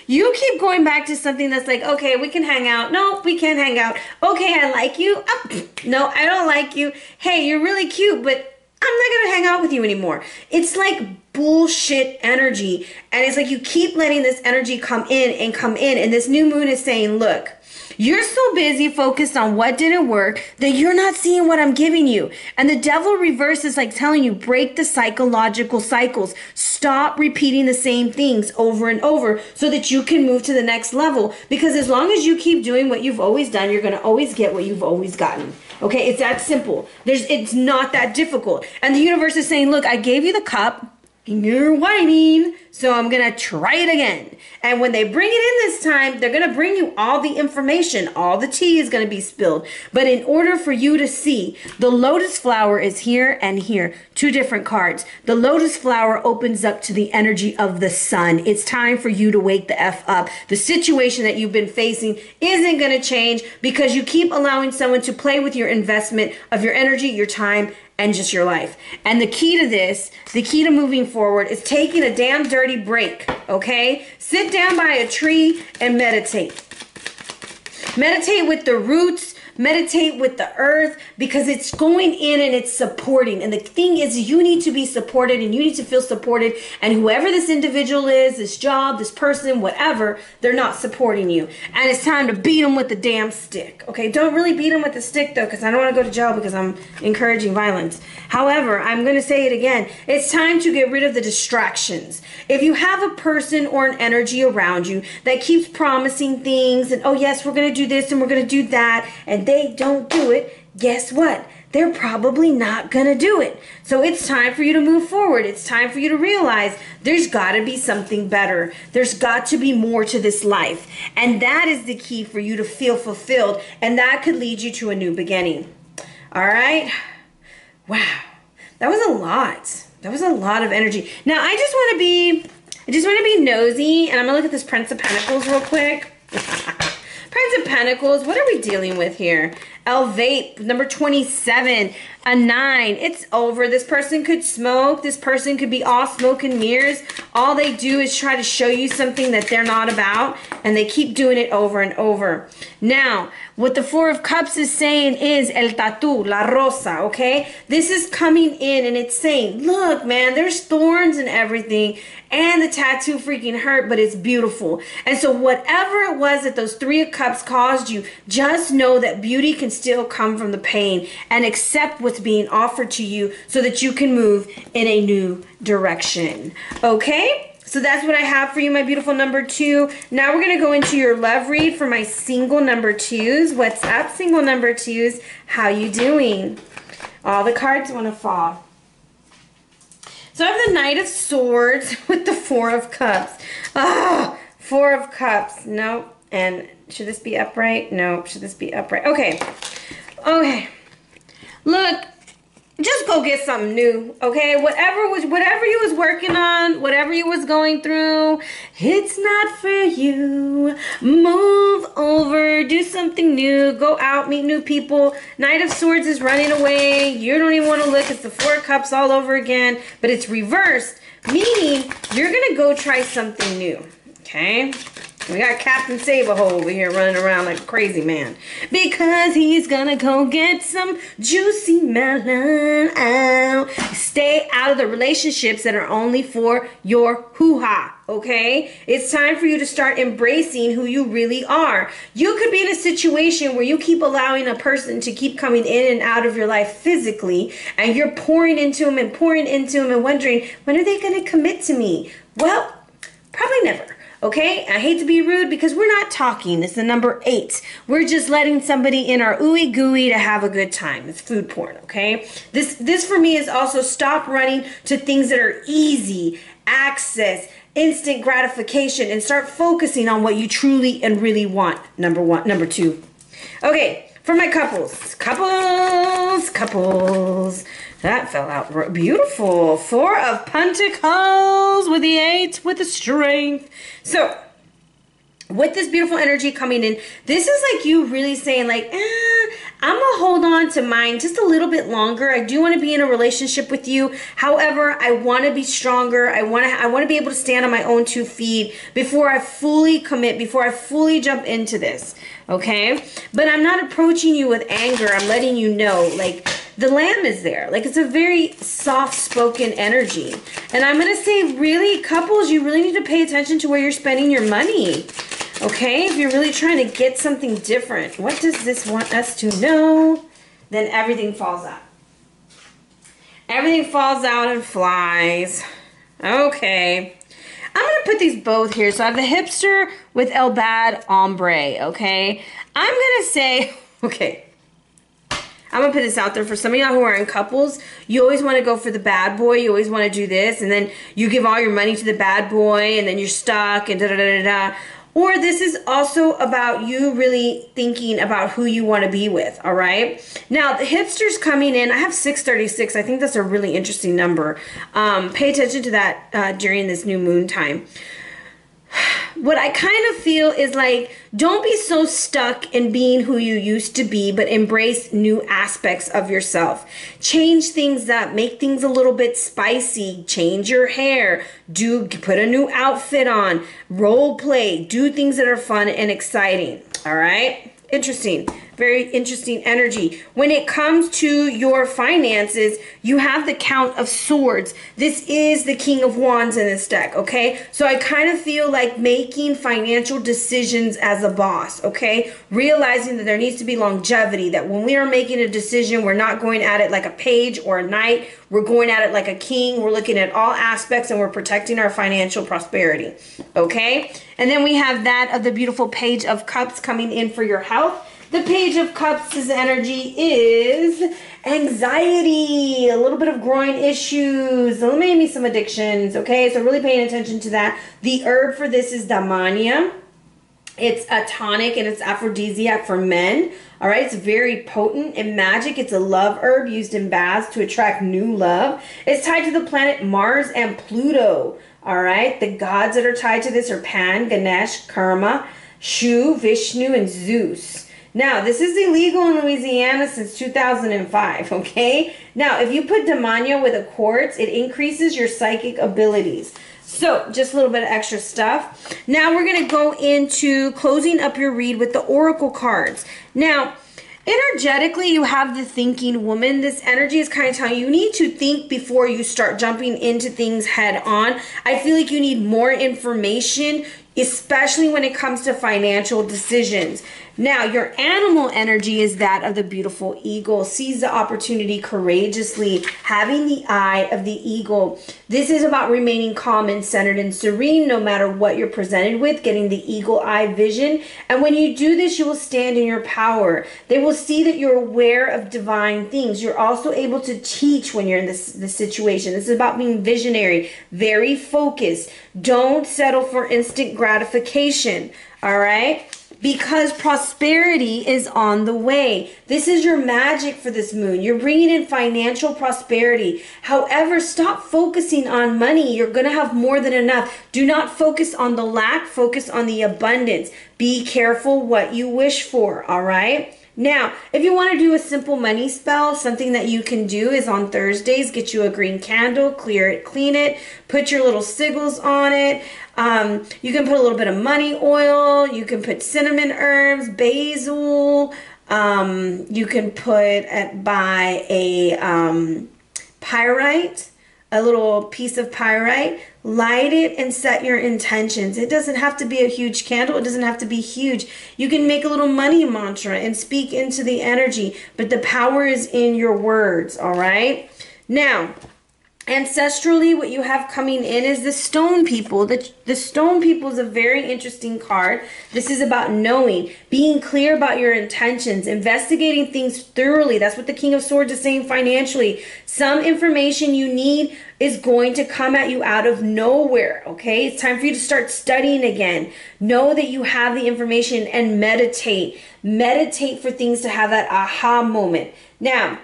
going back to something that's like, okay, we can hang out. No, we can't hang out. Okay, I like you. Oh, no, I don't like you. Hey, you're really cute, but I'm not going to hang out with you anymore. It's like bullshit energy. And it's like you keep letting this energy come in and come in. And this new moon is saying, look, you're so busy focused on what didn't work that you're not seeing what I'm giving you. And the Devil reverse is like telling you, break the psychological cycles. Stop repeating the same things over and over so that you can move to the next level. Because as long as you keep doing what you've always done, you're going to always get what you've always gotten. Okay, it's that simple. It's not that difficult. And the universe is saying, look, I gave you the cup. you're whining, so I'm gonna try it again. And when they bring it in this time, they're gonna bring you all the information. All the tea is gonna be spilled. But in order for you to see, the lotus flower is here and here. Two different cards. The lotus flower opens up to the energy of the sun. It's time for you to wake the F up. The situation that you've been facing isn't gonna change because you keep allowing someone to play with your investment of your energy, your time, and just your life. And the key to this, the key to moving forward is taking a damn dirty break, okay? Sit down by a tree and meditate. Meditate with the roots, meditate with the earth, because it's going in and it's supporting. And the thing is, you need to be supported and you need to feel supported. And whoever this individual is, this job, this person, whatever, they're not supporting you. And it's time to beat them with the damn stick. Okay, don't really beat them with the stick though, because I don't want to go to jail because I'm encouraging violence. However, I'm going to say it again. It's time to get rid of the distractions. If you have a person or an energy around you that keeps promising things and, oh yes, we're going to do this and we're going to do that, and they don't do it, guess what? They're probably not gonna do it. So it's time for you to move forward. It's time for you to realize there's gotta be something better. There's got to be more to this life. And that is the key for you to feel fulfilled. And that could lead you to a new beginning. All right? Wow. That was a lot. That was a lot of energy. Now I just wanna be nosy, and I'm gonna look at this Prince of Pentacles real quick. Prince of Pentacles, what are we dealing with here? Elevate, number 27, a 9. It's over. This person could smoke. This person could be all smoke and mirrors. All they do is try to show you something that they're not about, and they keep doing it over and over. Now, what the Four of Cups is saying is el tatu, la rosa, okay? This is coming in and it's saying, look, man, there's thorns and everything, and the tattoo freaking hurt, but it's beautiful. And so whatever it was that those Three of Cups caused you, just know that beauty can still come from the pain, and accept what's being offered to you so that you can move in a new direction. Okay? So that's what I have for you, my beautiful number 2. Now we're going to go into your love read for my single number 2s. What's up, single number 2s? How you doing? All the cards want to fall. So I have the Knight of Swords with the Four of Cups. Ah, Four of Cups. Nope. And should this be upright? No. Should this be upright? Okay. Okay. Look, just go get something new, okay? Whatever you was working on, whatever you was going through, it's not for you. Move over, do something new, go out, meet new people. Knight of Swords is running away. You don't even want to look. It's the Four of Cups all over again, but it's reversed, meaning you're gonna go try something new, okay? We got Captain Save-A-Hole over here running around like a crazy man. Because he's gonna go get some juicy melon. Oh. Stay out of the relationships that are only for your hoo-ha, okay? It's time for you to start embracing who you really are. You could be in a situation where you keep allowing a person to keep coming in and out of your life physically, and you're pouring into them and wondering, when are they gonna commit to me? Well, probably never. Okay, I hate to be rude because we're not talking. It's the number 8. We're just letting somebody in our ooey gooey to have a good time. It's food porn, okay? This for me is also stop running to things that are easy, access, instant gratification, and start focusing on what you truly and really want. Number 2. Okay, for my couples. Couples. That fell out beautiful. 4 of Pentacles with the 8 with the strength. So, with this beautiful energy coming in, this is like you really saying like, I'm going to hold on to mine just a little bit longer. I do want to be in a relationship with you. However, I want to be stronger. I want to be able to stand on my own 2 feet before I fully commit, before I fully jump into this. Okay? But I'm not approaching you with anger. I'm letting you know, like, the Lamb is there. Like, it's a very soft-spoken energy. And I'm going to say, really, couples, you really need to pay attention to where you're spending your money. Okay? If you're really trying to get something different. What does this want us to know? Then everything falls out. Everything falls out and flies. Okay. I'm going to put these both here. So I have the hipster with El Bad Hombre, okay? I'm going to say, okay, I'm gonna put this out there for some of y'all who are in couples. You always want to go for the bad boy. You always want to do this, and then you give all your money to the bad boy, and then you're stuck, and da da da da da. Or this is also about you really thinking about who you want to be with, all right? Now, the hipsters coming in, I have 636. I think that's a really interesting number. Pay attention to that during this new moon time. What I kind of feel is like, don't be so stuck in being who you used to be, but embrace new aspects of yourself. Change things up, make things a little bit spicy, change your hair, put a new outfit on, role play, do things that are fun and exciting, all right? Interesting. Very interesting energy. When it comes to your finances, you have the Count of Swords. This is the King of Wands in this deck, okay? So I kind of feel like making financial decisions as a boss, okay? Realizing that there needs to be longevity, that when we are making a decision, we're not going at it like a page or a knight. We're going at it like a king. We're looking at all aspects and we're protecting our financial prosperity, okay? And then we have that of the beautiful Page of Cups coming in for your health. The Page of Cups' energy is anxiety, a little bit of groin issues, maybe some addictions, okay? So really paying attention to that. The herb for this is Damania. It's a tonic and it's aphrodisiac for men, all right? It's very potent. In magic, it's a love herb used in baths to attract new love. It's tied to the planet Mars and Pluto, all right? The gods that are tied to this are Pan, Ganesh, Karma, Shu, Vishnu, and Zeus. Now, this is illegal in Louisiana since 2005, okay? Now, if you put Damania with a quartz, it increases your psychic abilities. So, just a little bit of extra stuff. Now, we're going to go into closing up your read with the Oracle cards. Now, energetically, you have the thinking woman. This energy is kind of telling you, you need to think before you start jumping into things head on. I feel like you need more information, especially when it comes to financial decisions. Now, your animal energy is that of the beautiful eagle. Seize the opportunity courageously, having the eye of the eagle. This is about remaining calm and centered and serene no matter what you're presented with, getting the eagle eye vision. And when you do this, you will stand in your power. They will see that you're aware of divine things. You're also able to teach when you're in this situation. This is about being visionary, very focused. Don't settle for instant gratification, all right? Because prosperity is on the way. This is your magic for this moon. You're bringing in financial prosperity. However, stop focusing on money. You're going to have more than enough. Do not focus on the lack. Focus on the abundance. Be careful what you wish for, all right? Now, if you want to do a simple money spell, something that you can do is on Thursdays, get you a green candle, clear it, clean it, put your little sigils on it. You can put a little bit of money oil. You can put cinnamon herbs, basil. You can buy a pyrite, a little piece of pyrite, light it and set your intentions. It doesn't have to be a huge candle. It doesn't have to be huge. You can make a little money mantra and speak into the energy, but the power is in your words, all right? Now, ancestrally, what you have coming in is the Stone People. The Stone People is a very interesting card. This is about knowing, being clear about your intentions, investigating things thoroughly. That's what the King of Swords is saying financially. Some information you need is going to come at you out of nowhere, okay? It's time for you to start studying again. Know that you have the information and meditate. Meditate for things to have that aha moment. Now,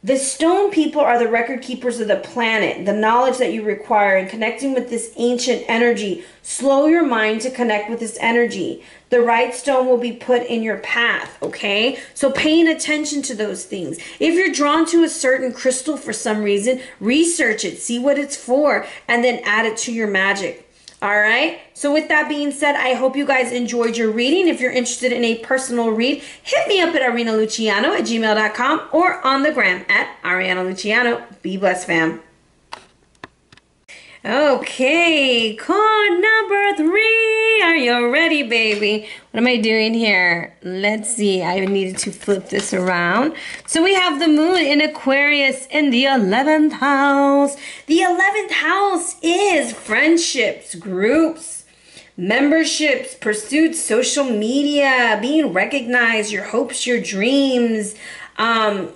the Stone People are the record keepers of the planet, the knowledge that you require in connecting with this ancient energy. Slow your mind to connect with this energy. The right stone will be put in your path, okay? So paying attention to those things. If you're drawn to a certain crystal for some reason, research it, see what it's for, and then add it to your magic. All right, so with that being said, I hope you guys enjoyed your reading. If you're interested in a personal read, hit me up at arhinnaluciano@gmail.com or on the gram at Ariana Luciano. Be blessed, fam. Okay, card number 3. Are you ready, baby? What am I doing here? Let's see. I needed to flip this around. So we have the moon in Aquarius in the 11th house. The 11th house is friendships, groups, memberships, pursuits, social media, being recognized, your hopes, your dreams.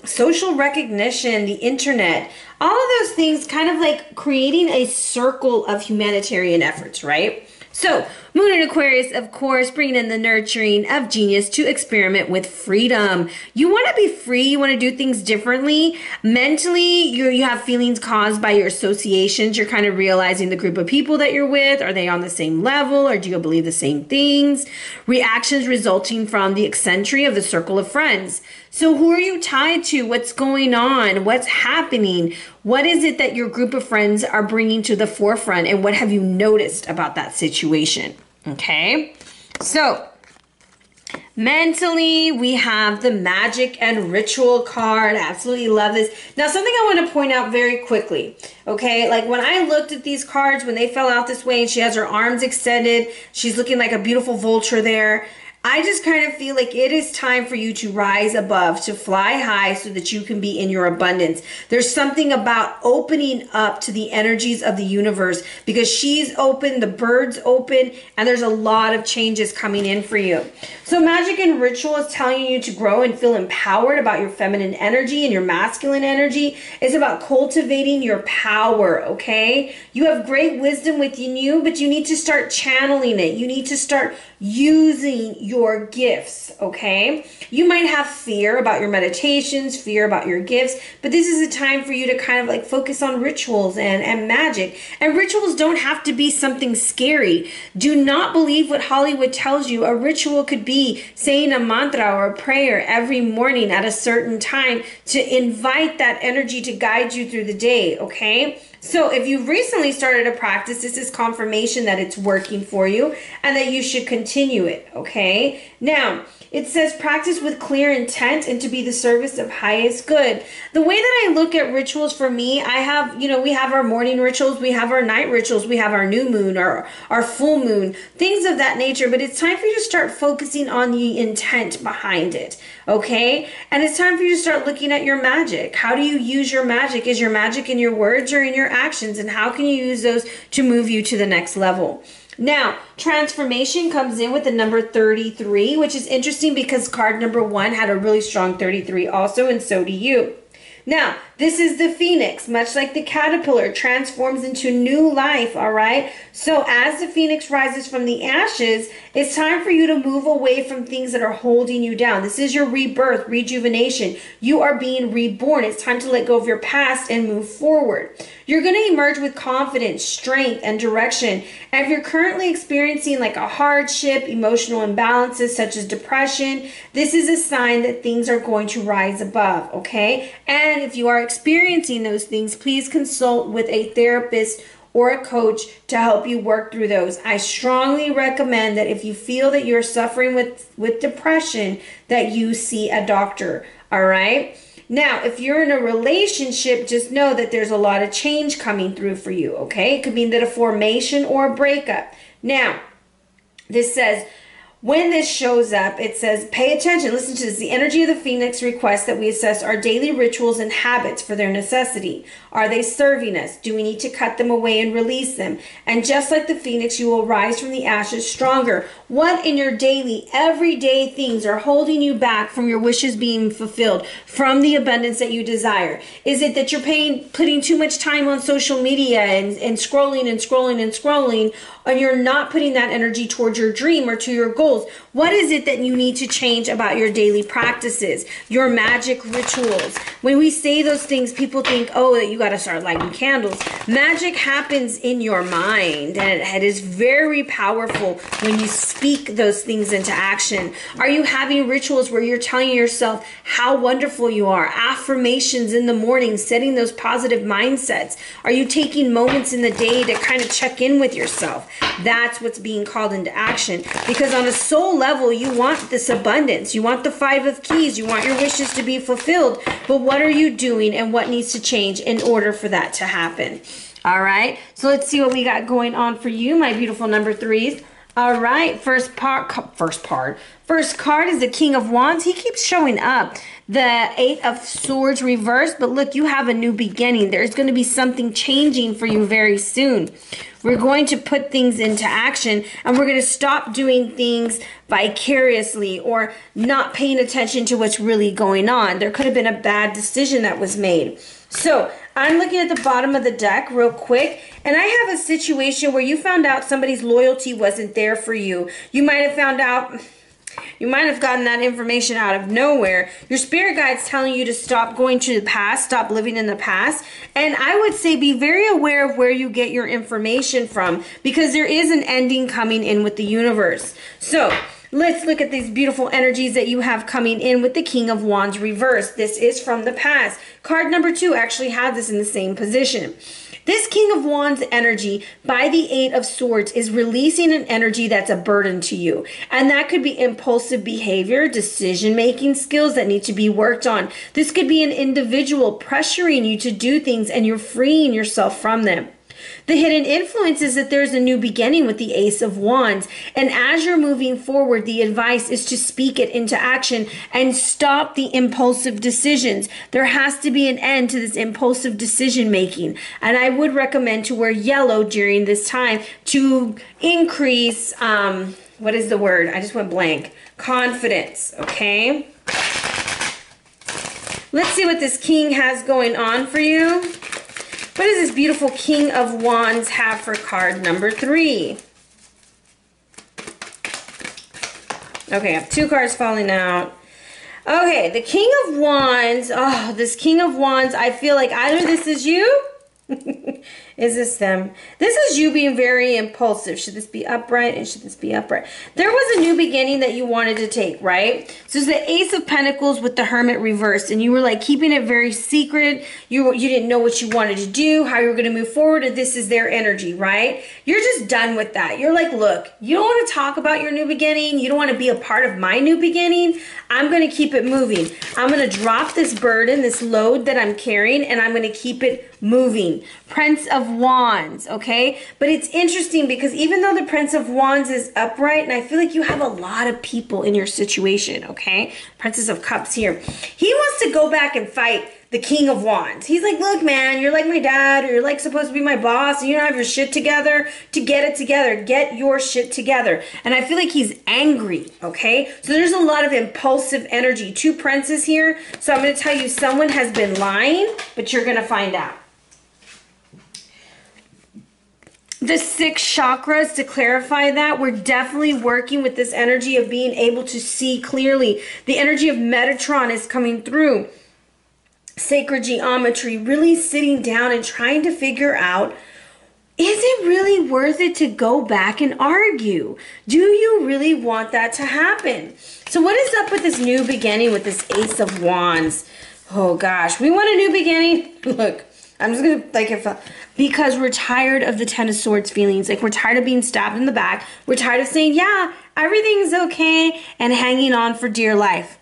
social recognition, the internet, all of those things kind of like creating a circle of humanitarian efforts, right? So, Moon in Aquarius, of course, bringing in the nurturing of genius to experiment with freedom. You want to be free. You want to do things differently. Mentally, you have feelings caused by your associations. You're kind of realizing the group of people that you're with. Are they on the same level, or do you believe the same things? Reactions resulting from the eccentricity of the circle of friends. So who are you tied to? What's going on? What's happening? What is it that your group of friends are bringing to the forefront? And what have you noticed about that situation? Okay, so mentally, we have the magic and ritual card. Absolutely love this. Now, something I want to point out very quickly, okay? Like when I looked at these cards, when they fell out this way and she has her arms extended, she's looking like a beautiful vulture there. I just kind of feel like it is time for you to rise above, to fly high so that you can be in your abundance. There's something about opening up to the energies of the universe because she's open, the bird's open, and there's a lot of changes coming in for you. So magic and ritual is telling you to grow and feel empowered about your feminine energy and your masculine energy. It's about cultivating your power, okay? You have great wisdom within you, but you need to start channeling it. You need to start using your gifts, okay? You might have fear about your meditations, fear about your gifts, but this is a time for you to kind of like focus on rituals and magic. And rituals don't have to be something scary. Do not believe what Hollywood tells you. A ritual could be saying a mantra or a prayer every morning at a certain time to invite that energy to guide you through the day, okay? So if you've recently started a practice, this is confirmation that it's working for you and that you should continue it, okay? Now, it says practice with clear intent and to be the service of highest good. The way that I look at rituals for me, I have, we have our morning rituals, we have our night rituals, we have our new moon, our full moon, things of that nature. But it's time for you to start focusing on the intent behind it, okay? And it's time for you to start looking at your magic. How do you use your magic? Is your magic in your words or in your actions? And how can you use those to move you to the next level? Now, transformation comes in with the number 33, which is interesting because card number 1 had a really strong 33 also, and so do you. Now, this is the phoenix, much like the caterpillar, transforms into new life, all right? So as the phoenix rises from the ashes, it's time for you to move away from things that are holding you down. This is your rebirth, rejuvenation. You are being reborn. It's time to let go of your past and move forward. You're going to emerge with confidence, strength, and direction. And if you're currently experiencing like a hardship, emotional imbalances such as depression, this is a sign that things are going to rise above, okay? And if you are experiencing those things, please consult with a therapist or a coach to help you work through those. I strongly recommend that if you feel that you're suffering with depression, that you see a doctor, all right? Now, if you're in a relationship, just know that there's a lot of change coming through for you, okay? It could mean that a formation or a breakup. Now, this says, when this shows up, it says, pay attention, listen to this. The energy of the phoenix requests that we assess our daily rituals and habits for their necessity. Are they serving us? Do we need to cut them away and release them? And just like the phoenix, you will rise from the ashes stronger. What in your daily, everyday things are holding you back from your wishes being fulfilled, from the abundance that you desire? Is it that you're putting too much time on social media and scrolling and scrolling and scrolling, and you're not putting that energy towards your dream or to your goals? What is it that you need to change about your daily practices, your magic rituals? When we say those things, people think, oh, that you got to start lighting candles. Magic happens in your mind, and it is very powerful when you speak those things into action. Are you having rituals where you're telling yourself how wonderful you are? Affirmations in the morning, setting those positive mindsets. Are you taking moments in the day to kind of check in with yourself? That's what's being called into action, because on a soul level, you want this abundance. You want the 5 of keys. You want your wishes to be fulfilled. But what are you doing and what needs to change in order for that to happen? All right. So let's see what we got going on for you, my beautiful number 3s. All right, first card is the King of Wands. He keeps showing up. The Eight of Swords reversed, but look, you have a new beginning. There's going to be something changing for you very soon. We're going to put things into action, and we're going to stop doing things vicariously or not paying attention to what's really going on. There could have been a bad decision that was made. So I'm looking at the bottom of the deck real quick, and I have a situation where you found out somebody's loyalty wasn't there for you. You might have found out, you might have gotten that information out of nowhere. Your spirit guide's telling you to stop going to the past, stop living in the past. And I would say be very aware of where you get your information from, because there is an ending coming in with the universe. So let's look at these beautiful energies that you have coming in with the King of Wands reversed. This is from the past. Card number 2 actually had this in the same position. This King of Wands energy by the Eight of Swords is releasing an energy that's a burden to you. And that could be impulsive behavior, decision-making skills that need to be worked on. This could be an individual pressuring you to do things and you're freeing yourself from them. The hidden influence is that there's a new beginning with the Ace of Wands. And as you're moving forward, the advice is to speak it into action and stop the impulsive decisions. There has to be an end to this impulsive decision making. And I would recommend to wear yellow during this time to increase, what is the word? I just went blank. Confidence, okay? Let's see what this King has going on for you. What does this beautiful King of Wands have for card number 3? Okay, I have 2 cards falling out. Okay, the King of Wands. Oh, this King of Wands, I feel like either this is you. Is this them? This is you being very impulsive. Should this be upright and should this be upright? There was a new beginning that you wanted to take, right? So it's the Ace of Pentacles with the Hermit reversed, and you were like keeping it very secret. You didn't know what you wanted to do, how you were going to move forward, and this is their energy, right? You're just done with that. You're like, look, you don't want to talk about your new beginning. You don't want to be a part of my new beginning. I'm going to keep it moving. I'm going to drop this burden, this load that I'm carrying, and I'm going to keep it moving. Prince of Wands, okay? But it's interesting because even though the Prince of Wands is upright, and I feel like you have a lot of people in your situation, okay? Princess of Cups here. He wants to go back and fight the King of Wands. He's like, look, man, you're like my dad, or you're like supposed to be my boss, and you don't have your shit together to get it together. Get your shit together. And I feel like he's angry, okay? So there's a lot of impulsive energy. 2 princes here. So I'm going to tell you someone has been lying, but you're going to find out. The 6 chakras, to clarify that, we're definitely working with this energy of being able to see clearly. The energy of Metatron is coming through. Sacred geometry, really sitting down and trying to figure out, is it really worth it to go back and argue? Do you really want that to happen? So what is up with this new beginning with this Ace of Wands? Oh gosh, we want a new beginning. Look, I'm just gonna because we're tired of the Ten of Swords feelings. Like, we're tired of being stabbed in the back. We're tired of saying, yeah, everything's okay, and hanging on for dear life.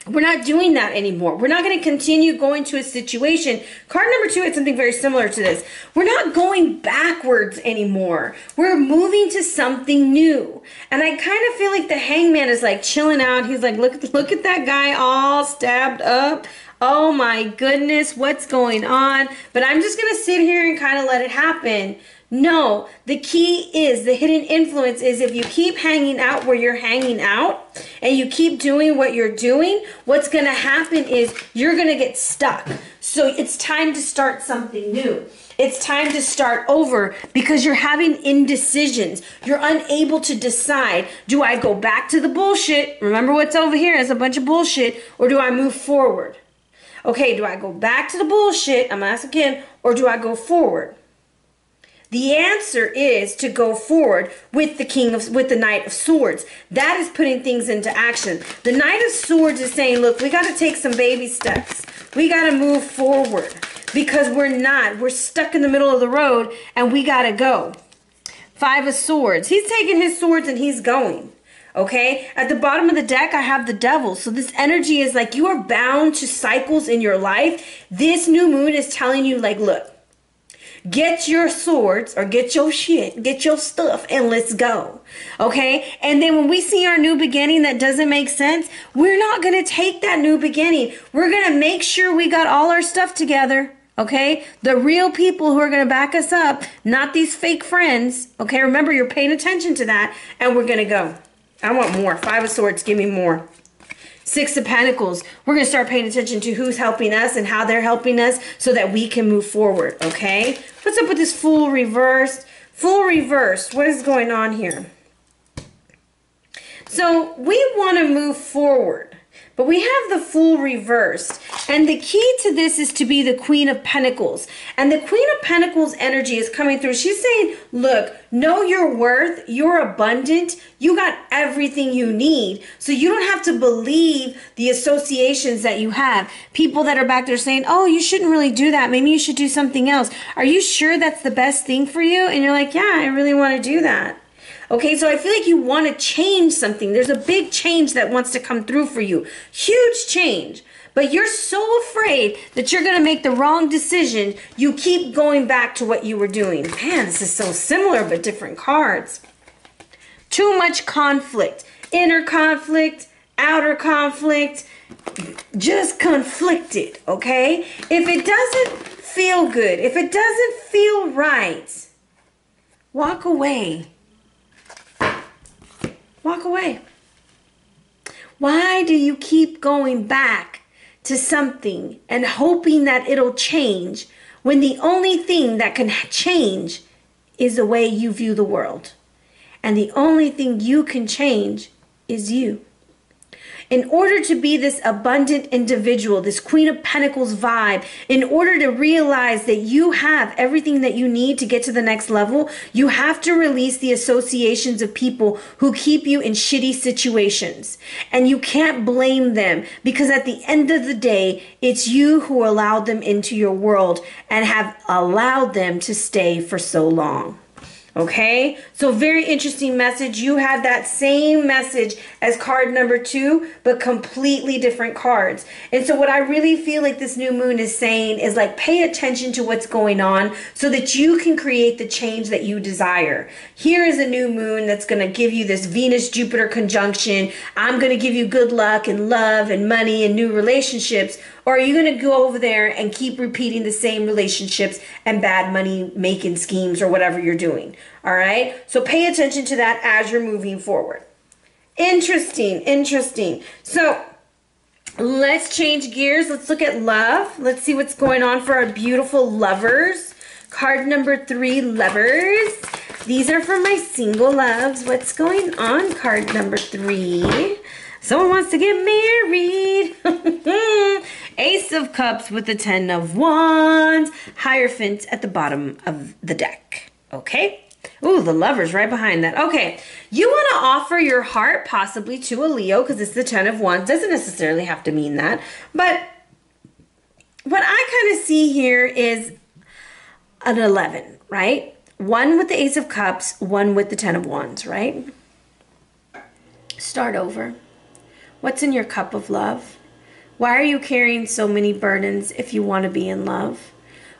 We're not doing that anymore. We're not going to continue going to a situation. Card number 2 had something very similar to this. We're not going backwards anymore. We're moving to something new. And I kind of feel like the Hangman is like chilling out. He's like, look at that guy all stabbed up. Oh my goodness, what's going on? But I'm just going to sit here and kind of let it happen. No, the key is, the hidden influence is, if you keep hanging out where you're hanging out and you keep doing what you're doing, what's going to happen is you're going to get stuck. So it's time to start something new. It's time to start over because you're having indecisions. You're unable to decide, do I go back to the bullshit? Remember what's over here is a bunch of bullshit, or do I move forward? Okay, do I go back to the bullshit? I'm asking again, or do I go forward? The answer is to go forward with the Knight of Swords. That is putting things into action. The Knight of Swords is saying, look, we got to take some baby steps. We got to move forward because we're stuck in the middle of the road and we got to go. 5 of Swords. He's taking his swords and he's going. Okay, at the bottom of the deck, I have the Devil. So this energy is like you are bound to cycles in your life. This new moon is telling you, like, look, Get your swords or get your shit, get your stuff, and let's go. Okay? And then when we see our new beginning that doesn't make sense, we're not going to take that new beginning. We're going to make sure we got all our stuff together. Okay? The real people who are going to back us up, not these fake friends. Okay? Remember, you're paying attention to that, and we're going to go. I want more. 5 of Swords, give me more. 6 of Pentacles. We're going to start paying attention to who's helping us and how they're helping us so that we can move forward, okay? What's up with this Fool reversed? Fool reversed. What is going on here? So we want to move forward, but we have the Fool reversed. And the key to this is to be the Queen of Pentacles. And the Queen of Pentacles energy is coming through. She's saying, look, know your worth. You're abundant. You got everything you need. So you don't have to believe the associations that you have. People that are back there saying, oh, you shouldn't really do that. Maybe you should do something else. Are you sure that's the best thing for you? And you're like, yeah, I really want to do that. Okay, so I feel like you want to change something. There's a big change that wants to come through for you. Huge change. But you're so afraid that you're going to make the wrong decision, you keep going back to what you were doing. Man, this is so similar but different cards. Too much conflict. Inner conflict, outer conflict. Just conflicted, okay? If it doesn't feel good, if it doesn't feel right, walk away. Walk away. Why do you keep going back to something and hoping that it'll change when the only thing that can change is the way you view the world? And the only thing you can change is you. In order to be this abundant individual, this Queen of Pentacles vibe, in order to realize that you have everything that you need to get to the next level, you have to release the associations of people who keep you in shitty situations. And you can't blame them because at the end of the day, it's you who allowed them into your world and have allowed them to stay for so long. Okay, so very interesting message. You had that same message as card number 2, but completely different cards. And so what I really feel like this new moon is saying is like, pay attention to what's going on so that you can create the change that you desire. Here is a new moon that's going to give you this Venus-Jupiter conjunction. I'm going to give you good luck and love and money and new relationships. Or are you going to go over there and keep repeating the same relationships and bad money making schemes or whatever you're doing? All right. So pay attention to that as you're moving forward. Interesting. Interesting. So let's change gears. Let's look at love. Let's see what's going on for our beautiful lovers. Card number 3, lovers. These are for my single loves. What's going on? Card number 3. Someone wants to get married. Ace of Cups with the 10 of Wands. Hierophant at the bottom of the deck. Okay. Ooh, the Lovers right behind that. Okay. You want to offer your heart possibly to a Leo because it's the 10 of Wands. Doesn't necessarily have to mean that. But what I kind of see here is an 11, right? 1 with the Ace of Cups, 1 with the 10 of Wands, right? Start over. What's in your cup of love? Why are you carrying so many burdens if you want to be in love?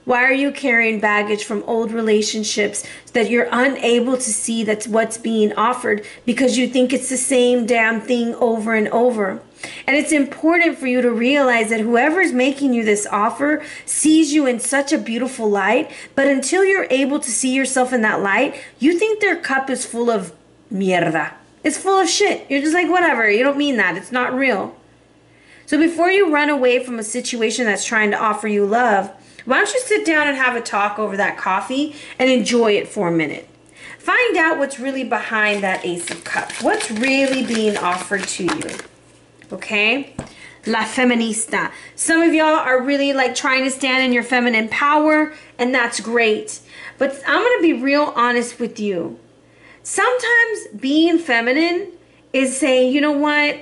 Why are you carrying baggage from old relationships that you're unable to see that's what's being offered because you think it's the same damn thing over and over? And it's important for you to realize that whoever's making you this offer sees you in such a beautiful light, but until you're able to see yourself in that light, you think their cup is full of mierda. It's full of shit. You're just like, whatever. You don't mean that. It's not real. So before you run away from a situation that's trying to offer you love, why don't you sit down and have a talk over that coffee and enjoy it for a minute? Find out what's really behind that Ace of Cups. What's really being offered to you? Okay? La Feminista. Some of y'all are really like trying to stand in your feminine power, and that's great. But I'm going to be real honest with you. Sometimes being feminine is saying, you know what?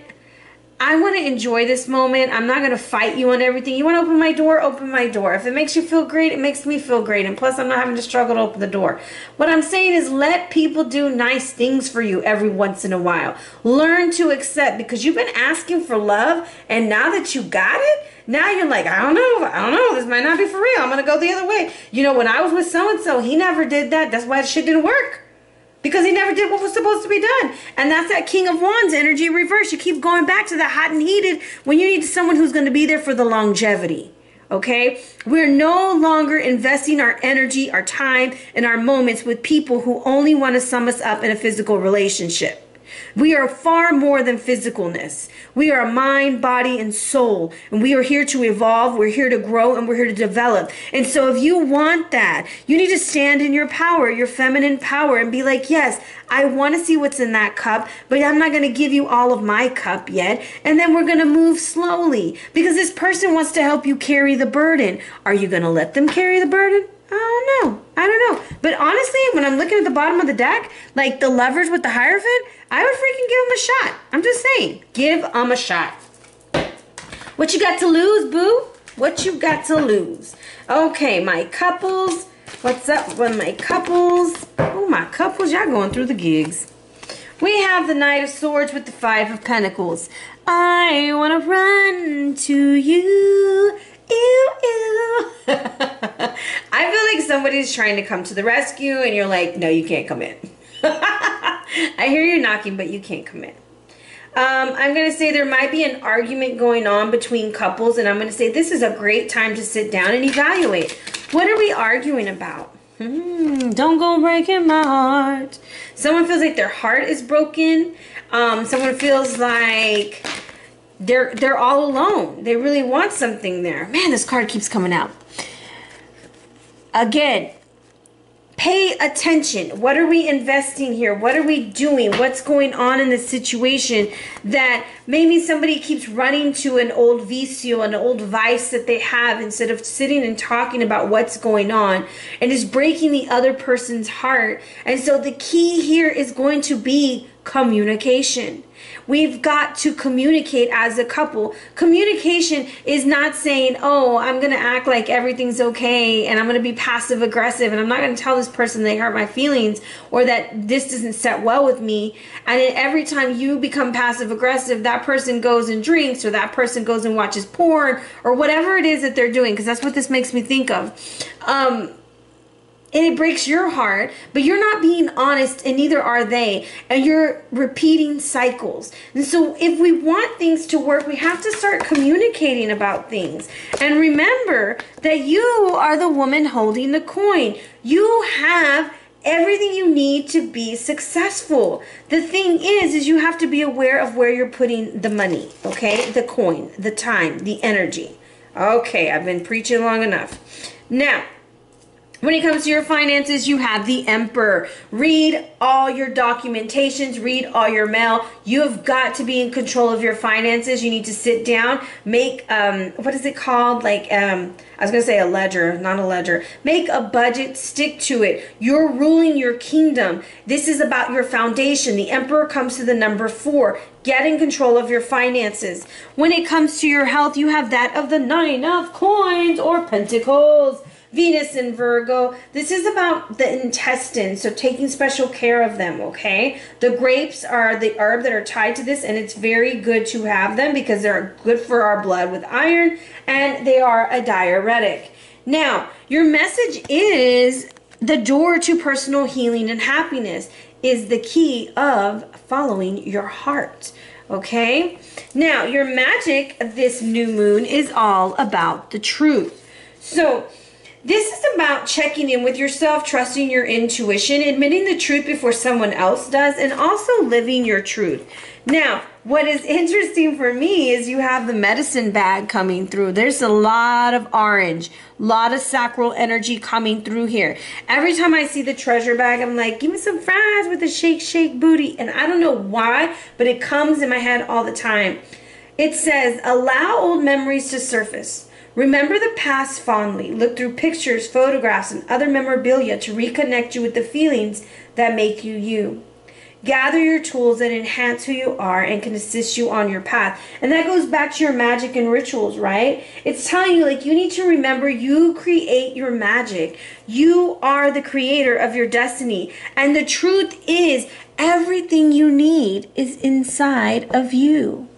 I want to enjoy this moment. I'm not going to fight you on everything. You want to open my door? Open my door. If it makes you feel great, it makes me feel great. And plus, I'm not having to struggle to open the door. What I'm saying is let people do nice things for you every once in a while. Learn to accept, because you've been asking for love, and now that you got it, now you're like, I don't know, this might not be for real. I'm going to go the other way. You know, when I was with so-and-so, he never did that. That's why the shit didn't work. Because he never did what was supposed to be done. And that's that King of Wands energy reverse. You keep going back to the hot and heated when you need someone who's going to be there for the longevity. Okay? We're no longer investing our energy, our time, and our moments with people who only want to sum us up in a physical relationship. We are far more than physicalness. We are a mind, body, and soul. And we are here to evolve. We're here to grow, and we're here to develop. And so if you want that, you need to stand in your power, your feminine power, and be like, yes, I want to see what's in that cup, but I'm not going to give you all of my cup yet. And then we're going to move slowly, because this person wants to help you carry the burden. Are you going to let them carry the burden? I don't know. But honestly, when I'm looking at the bottom of the deck, like the Lovers with the Hierophant, I would freaking give them a shot. I'm just saying, give them a shot. What you got to lose, boo? What you got to lose? Okay, my couples. What's up with my couples? Oh, my couples, y'all going through the gigs. We have the Knight of Swords with the Five of Pentacles. I want to run to you. Ew, ew. I feel like somebody's trying to come to the rescue and you're like, no, you can't come in. I hear you knocking, but you can't come in. I'm going to say there might be an argument going on between couples, and I'm going to say this is a great time to sit down and evaluate. What are we arguing about? Don't go breaking my heart. Someone feels like their heart is broken. Someone feels like they're all alone. They really want something there. Man, this card keeps coming out. Again, pay attention. What are we investing here? What are we doing? What's going on in this situation that maybe somebody keeps running to an old vicio, an old vice that they have, instead of sitting and talking about what's going on, and is breaking the other person's heart. And so the key here is going to be communication. We've got to communicate as a couple. Communication is not saying, oh, I'm going to act like everything's okay and I'm going to be passive aggressive and I'm not going to tell this person they hurt my feelings or that this doesn't set well with me. And then every time you become passive aggressive, that person goes and drinks, or that person goes and watches porn, or whatever it is that they're doing, because that's what this makes me think of. And it breaks your heart, but you're not being honest, and neither are they. And you're repeating cycles. And so if we want things to work, we have to start communicating about things. And remember that you are the woman holding the coin. You have everything you need to be successful. The thing is you have to be aware of where you're putting the money, okay? The coin, the time, the energy. Okay, I've been preaching long enough. Now, when it comes to your finances, you have the Emperor. Read all your documentations, read all your mail. You have got to be in control of your finances. You need to sit down, make, what is it called? Like, I was going to say a ledger, not a ledger. Make a budget, stick to it. You're ruling your kingdom. This is about your foundation. The Emperor comes to the number 4. Get in control of your finances. When it comes to your health, you have that of the Nine of Coins or Pentacles. Venus in Virgo. This is about the intestines, so taking special care of them, okay? The grapes are the herb that are tied to this, and it's very good to have them because they're good for our blood with iron, and they are a diuretic. Now, your message is the door to personal healing and happiness is the key of following your heart, okay? Now, your magic of this new moon is all about the truth. So, this is about checking in with yourself, trusting your intuition, admitting the truth before someone else does, and also living your truth. Now, what is interesting for me is you have the medicine bag coming through. There's a lot of orange, a lot of sacral energy coming through here. Every time I see the treasure bag, I'm like, give me some fries with a shake, shake booty. And I don't know why, but it comes in my head all the time. It says, allow old memories to surface. Remember the past fondly. Look through pictures, photographs, and other memorabilia to reconnect you with the feelings that make you you. gather your tools that enhance who you are and can assist you on your path. And that goes back to your magic and rituals, right? It's telling you, like, you need to remember you create your magic. You are the creator of your destiny. And the truth is, everything you need is inside of you.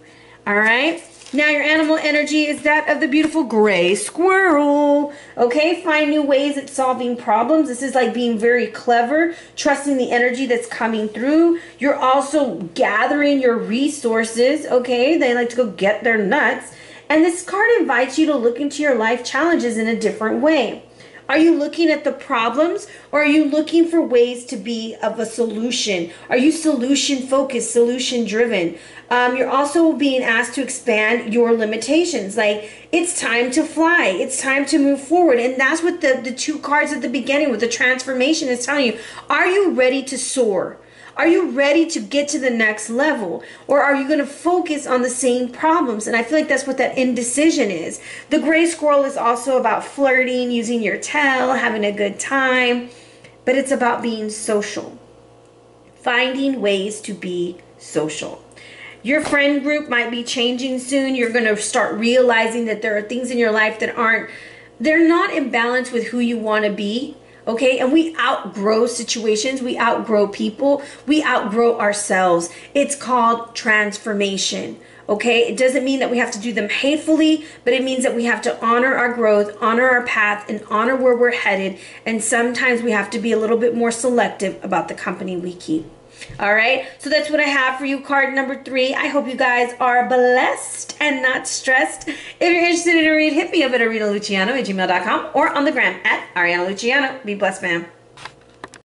All right? Now your animal energy is that of the beautiful gray squirrel. Okay, find new ways at solving problems. This is like being very clever, trusting the energy that's coming through. You're also gathering your resources. Okay, they like to go get their nuts. And this card invites you to look into your life challenges in a different way. Are you looking at the problems, or are you looking for ways to be of a solution? Are you solution focused, solution driven? You're also being asked to expand your limitations. Like, it's time to fly. It's time to move forward. And that's what the two cards at the beginning with the transformation is telling you. Are you ready to soar? Are you ready to get to the next level? Or are you going to focus on the same problems? And I feel like that's what that indecision is. The gray squirrel is also about flirting, using your tail, having a good time. But it's about being social. Finding ways to be social. Your friend group might be changing soon. You're going to start realizing that there are things in your life that they're not in balance with who you want to be. Okay, and we outgrow situations, we outgrow people, we outgrow ourselves. It's called transformation. Okay, it doesn't mean that we have to do them hatefully, but it means that we have to honor our growth, honor our path, and honor where we're headed. And sometimes we have to be a little bit more selective about the company we keep. All right, so that's what I have for you, card number 3. I hope you guys are blessed and not stressed. If you're interested in a read, hit me up at arhinnaluciano@gmail.com or on the gram at Arhinna Luciano. Be blessed, fam.